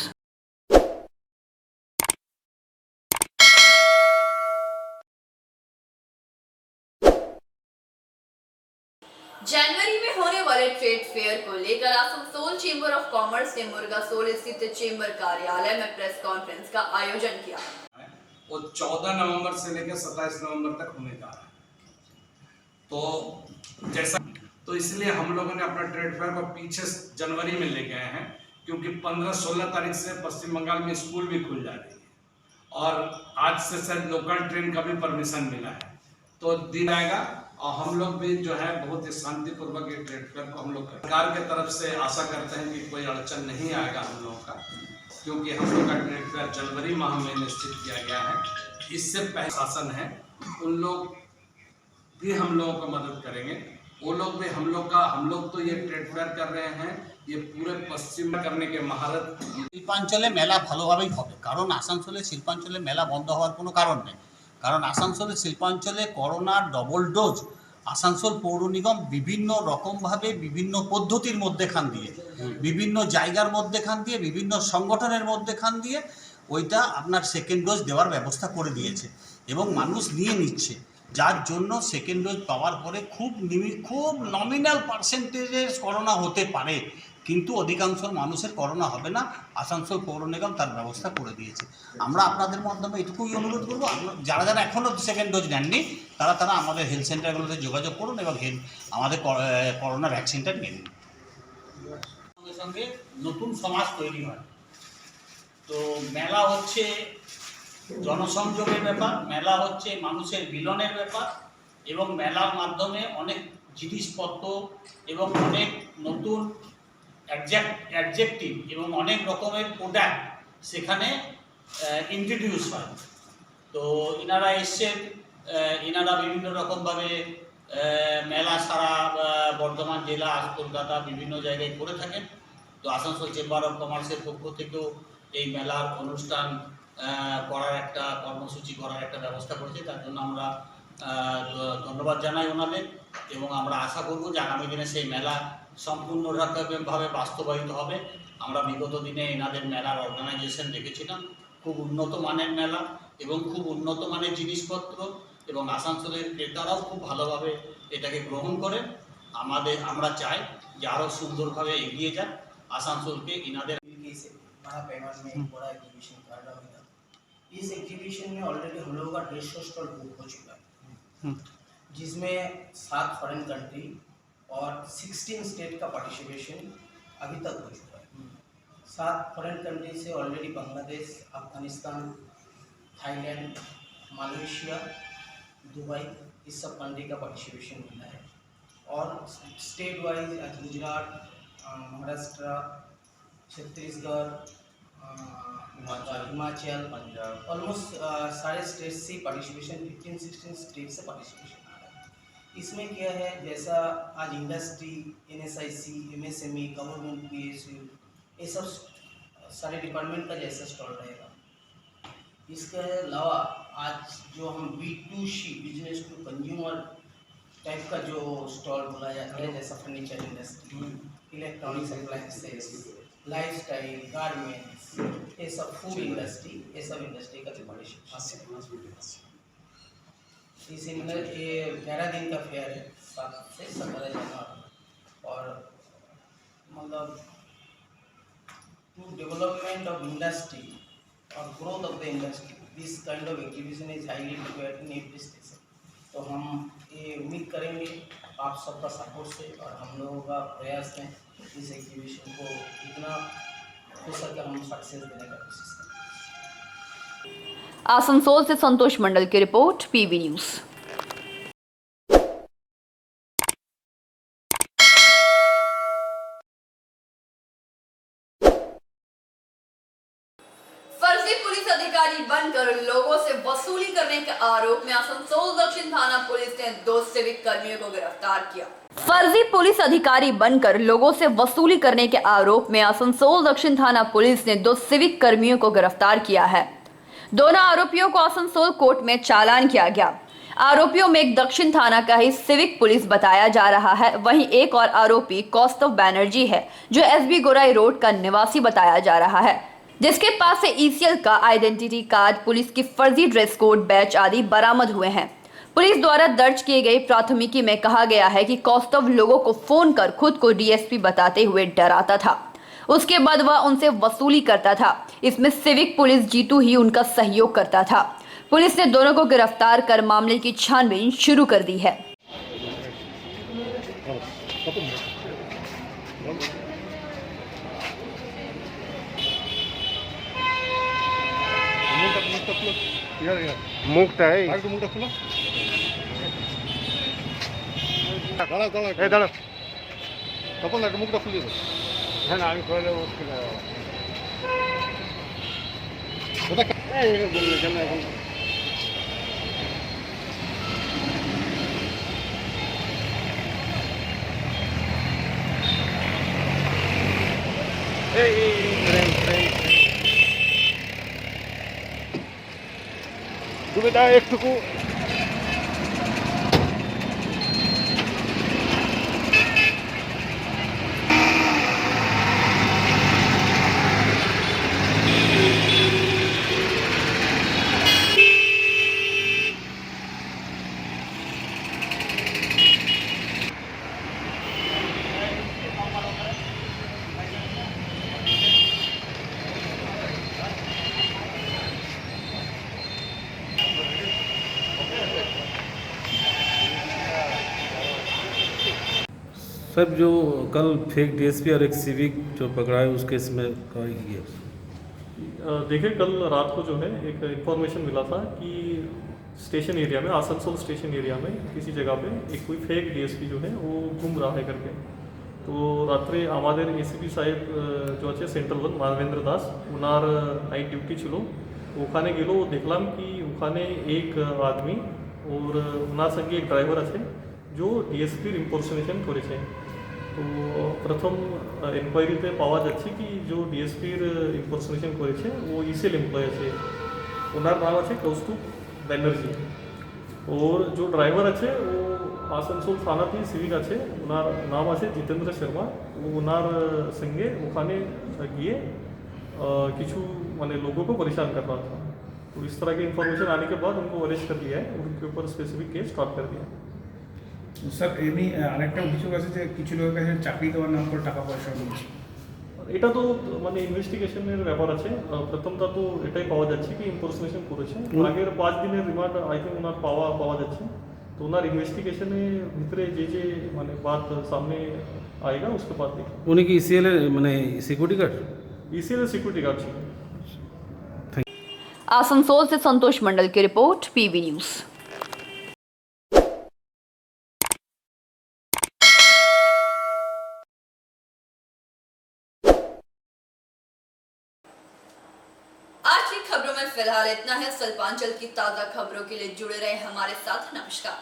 जनवरी में होने वाले ट्रेड फेयर को लेकर आसनसोल चेंबर ऑफ कॉमर्स ने मुर्गासोल स्थित चेंबर कार्यालय में प्रेस कॉन्फ्रेंस का आयोजन किया। वो 14 नवंबर से लेकर 27 नवंबर तक होने जा रहा है। तो इसलिए हम लोगों ने अपना ट्रेड फेयर को पीछे जनवरी में ले गए हैं, क्योंकि 15-16 तारीख से पश्चिम बंगाल में स्कूल भी खुल जा रही है और आज से शायद लोकल ट्रेन का भी परमिशन मिला है, तो दिन आएगा और हम लोग भी जो है बहुत ही शांतिपूर्वक ये ट्रेड फेयर को हम लोग सरकार की तरफ से आशा करते हैं कि कोई अड़चन नहीं आएगा हम लोगों का, क्योंकि हम लोग का ट्रेड फेयर जनवरी माह में निश्चित किया गया है। इससे पहले शासन है उन लोग भी हम लोगों को मदद करेंगे, वो लोग भी हम लोग तो ये ट्रेड फेयर कर रहे हैं, ये पूरे पश्चिम में करने के महारत। শিল্পাঞ্চলে মেলা ভালোভাবেই হবে, কারণ আসানসোলে শিল্পাঞ্চলে মেলা বন্ধ হওয়ার কোনো কারণ নেই। কারণ আসানসোলের শিল্পাঞ্চলে করোনার ডবল ডোজ আসানসোল পৌর নিগম বিভিন্ন রকমভাবে বিভিন্ন পদ্ধতির মধ্যেখান দিয়ে বিভিন্ন জায়গার মধ্যেখান দিয়ে বিভিন্ন সংগঠনের মধ্যেখান দিয়ে ওইটা আপনার সেকেন্ড ডোজ দেওয়ার ব্যবস্থা করে দিয়েছে এবং মানুষ নিয়ে নিচ্ছে, যার জন্য সেকেন্ড ডোজ পাওয়ার পরে খুব নমিনাল পার্সেন্টেজের করোনা হতে পারে, কিন্তু অধিকাংশ মানুষের করোনা হবে না। আসানসোল পৌর নিগম তার ব্যবস্থা করে দিয়েছে। আমরা আপনাদের মাধ্যমে এটুকুই অনুরোধ করবো, যারা যারা এখনও সেকেন্ড ডোজ নেননি তারা আমাদের হেলথ সেন্টারগুলোতে যোগাযোগ করুন এবং আমাদের করোনা ভ্যাকসিনটা নিয়ে নিন। সঙ্গে সঙ্গে নতুন সমাজ তৈরি হয়। তো মেলা হচ্ছে জনসংযোগের ব্যাপার, মেলা হচ্ছে মানুষের মিলনের ব্যাপার এবং মেলার মাধ্যমে অনেক জিনিসপত্র এবং অনেক নতুন অ্যাডজেক্টিভ এবং অনেক রকমের প্রোডাক্ট সেখানে ইন্ট্রোডিউস হয়। তো ইনারা এসছেন, ইনারা বিভিন্ন রকমভাবে মেলা সারা বর্ধমান জেলা, কলকাতা বিভিন্ন জায়গায় করে থাকেন। তো আসানসোল চেম্বার অফ কমার্সের পক্ষ থেকেও এই মেলার অনুষ্ঠান করার একটা কর্মসূচি করার একটা ব্যবস্থা করেছে, তার জন্য আমরা ধন্যবাদ জানাই ওনাদের এবং আমরা আশা করব যে আগামী দিনে সেই মেলা সম্পূর্ণভাবে বাস্তবায়িত হবে। আমরা বিগত দিনে এনাদের মেলার অর্গানাইজেশন দেখেছিলাম, খুব উন্নত মানের মেলা এবং খুব উন্নত মানের জিনিসপত্র এবং আসানসোলের ক্রেতারাও খুব ভালোভাবে এটাকে গ্রহণ করেন। আমরা চাই যে আরও সুন্দরভাবে এগিয়ে যাক আসানসোলকে इनाদের बड़ा पैमाने में एक बड़ा एग्जीबिशन कर रहा है। इस एग्जीबिशन में ऑलरेडी हम लोगों का 150 स्टॉल बुक हो चुका है, जिसमें 7 फॉरेन कंट्री और 16 स्टेट का पार्टिसिपेशन अभी तक हो चुका है। 7 फॉरेन कंट्री से already Bangladesh, Afghanistan, Thailand, Malaysia, Dubai, इस सब कंट्री का पार्टिसिपेशन मिला है। और state wise Gujarat, Maharashtra, Chhattisgarh, Himachal, Punjab, almost सारे स्टेट से पार्टिसिपेशन 15-16 स्टेट से पार्टिसिपेशन आ रहा है। इसमें क्या है, जैसा आज industry, NSIC, MSME, government, PSU, ये सब सारे डिपार्टमेंट का जैसा स्टॉल रहेगा। इसके अलावा आज जो हम B2C business to consumer type का जो स्टॉल बोला जाता है, जैसा furniture industry, electronics appliances, lifestyle, garments, ये सब फूड इंडस्ट्री, ये सब इंडस्ट्री का पार्टिसिपेशन। इस ये 11 दिन का फेयर है, 7 से 17 जनवरी। और मतलब टू डेवलपमेंट ऑफ इंडस्ट्री और growth of the industry, this kind of exhibition is highly required in every station. तो हम ये उम्मीद करेंगे आप सबका सपोर्ट से और हम लोगों का प्रयास में इस एग्जीबिशन को इतना हो सके हम सक्सेस देने का कोशिश करें। आसनसोल से संतोष मंडल की रिपोर्ट, पीवी न्यूज। फर्जी पुलिस अधिकारी बनकर लोगों से वसूली करने के आरोप में आसनसोल दक्षिण थाना पुलिस ने 2 सिविक कर्मियों को गिरफ्तार किया। फर्जी पुलिस अधिकारी बनकर लोगों से वसूली करने के आरोप में आसनसोल दक्षिण थाना पुलिस ने 2 सिविक कर्मियों को गिरफ्तार किया है। दोनों आरोपियों को आसनसोल कोर्ट में चालान किया गया। आरोपियों में एक दक्षिण थाना का ही सिविक पुलिस बताया जा रहा है, वहीं एक और आरोपी कौस्तव बैनर्जी है जो एसबी गोराई रोड का निवासी बताया जा रहा है, जिसके पास से ईसीएल का आइडेंटिटी कार्ड, पुलिस की फर्जी ड्रेस कोड बैच आदि बरामद हुए हैं। पुलिस द्वारा दर्ज किए गए प्राथमिकी में कहा गया है कि कौस्तव लोगों को फोन कर खुद को डीएसपी बताते हुए डराता था, उसके बाद वह उनसे वसूली करता था। इसमें सिविक पुलिस जीतू ही उनका सहयोग करता था। पुलिस ने दोनों को गिरफ्तार कर मामले की छानबीन शुरू कर दी है। মুখটা এই মুখটা খুলো দাঁড়া দাঁড়া এই দাঁড়া তখন একটা মুখটা খুলে দাও। হ্যাঁ না আমি খুলে মুশকিল হয় ওটা এই বললে কেন এখন তুমি তা একটুকু सर जो कल फेक डीएसपी और एक सिविक जो पकड़ा है उस केस में कार्रवाई की है। देखिए कल रात को जो है एक इन्फॉर्मेशन मिला था कि स्टेशन एरिया में, आसनसोल स्टेशन एरिया में किसी जगह पे एक कोई फेक डीएसपी जो है वो घूम रहा है करके। तो रात्रे आमादेर एसीपी साहेब जो আছে সেন্ট্রাল 1 মানবেন্দ্র দাস ওনার নাইট ডিউটি ছিল, ওখানে গেল, দেখলাম কি ওখানে এক আদমি और ওনার সঙ্গে এক ড্রাইভার আছে जो ডিএসপির ইম্পারসনেশন করেছে। তো প্রথম এনকোয়ারিতে পাওয়া যাচ্ছে কি जो ডিএসপির ইম্পারসনেশন করেছে ও ইসিএল এমপ্লয় আছে, ওনার নাম আছে কৌস্তুভ ব্যানার্জি। और जो ड्राइवर আছে ও আসানসোল থানাতেই সিভিক আছে, ওনার নাম আছে জিতেন্দ্র শর্মা। ও ওনার সঙ্গে ওখানে গিয়ে কিছু মানে लोगों को परेशान कर रहा था। तो इस तरह की इन्फॉर्मेशन आने के बाद उनको अरेस्ट कर लिया है, उनके ऊपर स्पेसिफिक केस स्टार्ट कर दिया। স্যার এমনি আরেকটা অভিযোগ আছে যে কিছু লোকের কাছে চাকরি দেওয়ার নাম করে টাকা পয়সা দিচ্ছে। এটা তো মানে ইনভেস্টিগেশনের ব্যাপার আছে। প্রথমটা তো এটাই পাওয়া যাচ্ছে কি ইম্পারসনেশন করেছে, আগের 5 দিনের রিমান্ড আই থিঙ্ক ওনার পাওয়া যাচ্ছে। তো ওনার ইনভেস্টিগেশনের ভিতরে যে মানে বাত সামনে আएगा उसके बाद देखा। উনি কি ইসিএল এর মানে সিকিউরিটি গার্ড? इसीलिए सिक्योरिटी गार्ड ছিল। आसनसोल से संतोष मंडल की रिपोर्ट, पीवी न्यूज। आज की खबरों में फिलहाल इतना है। शिल्पांचल की ताजा खबरों के लिए जुड़े रहे हमारे साथ। नमस्कार।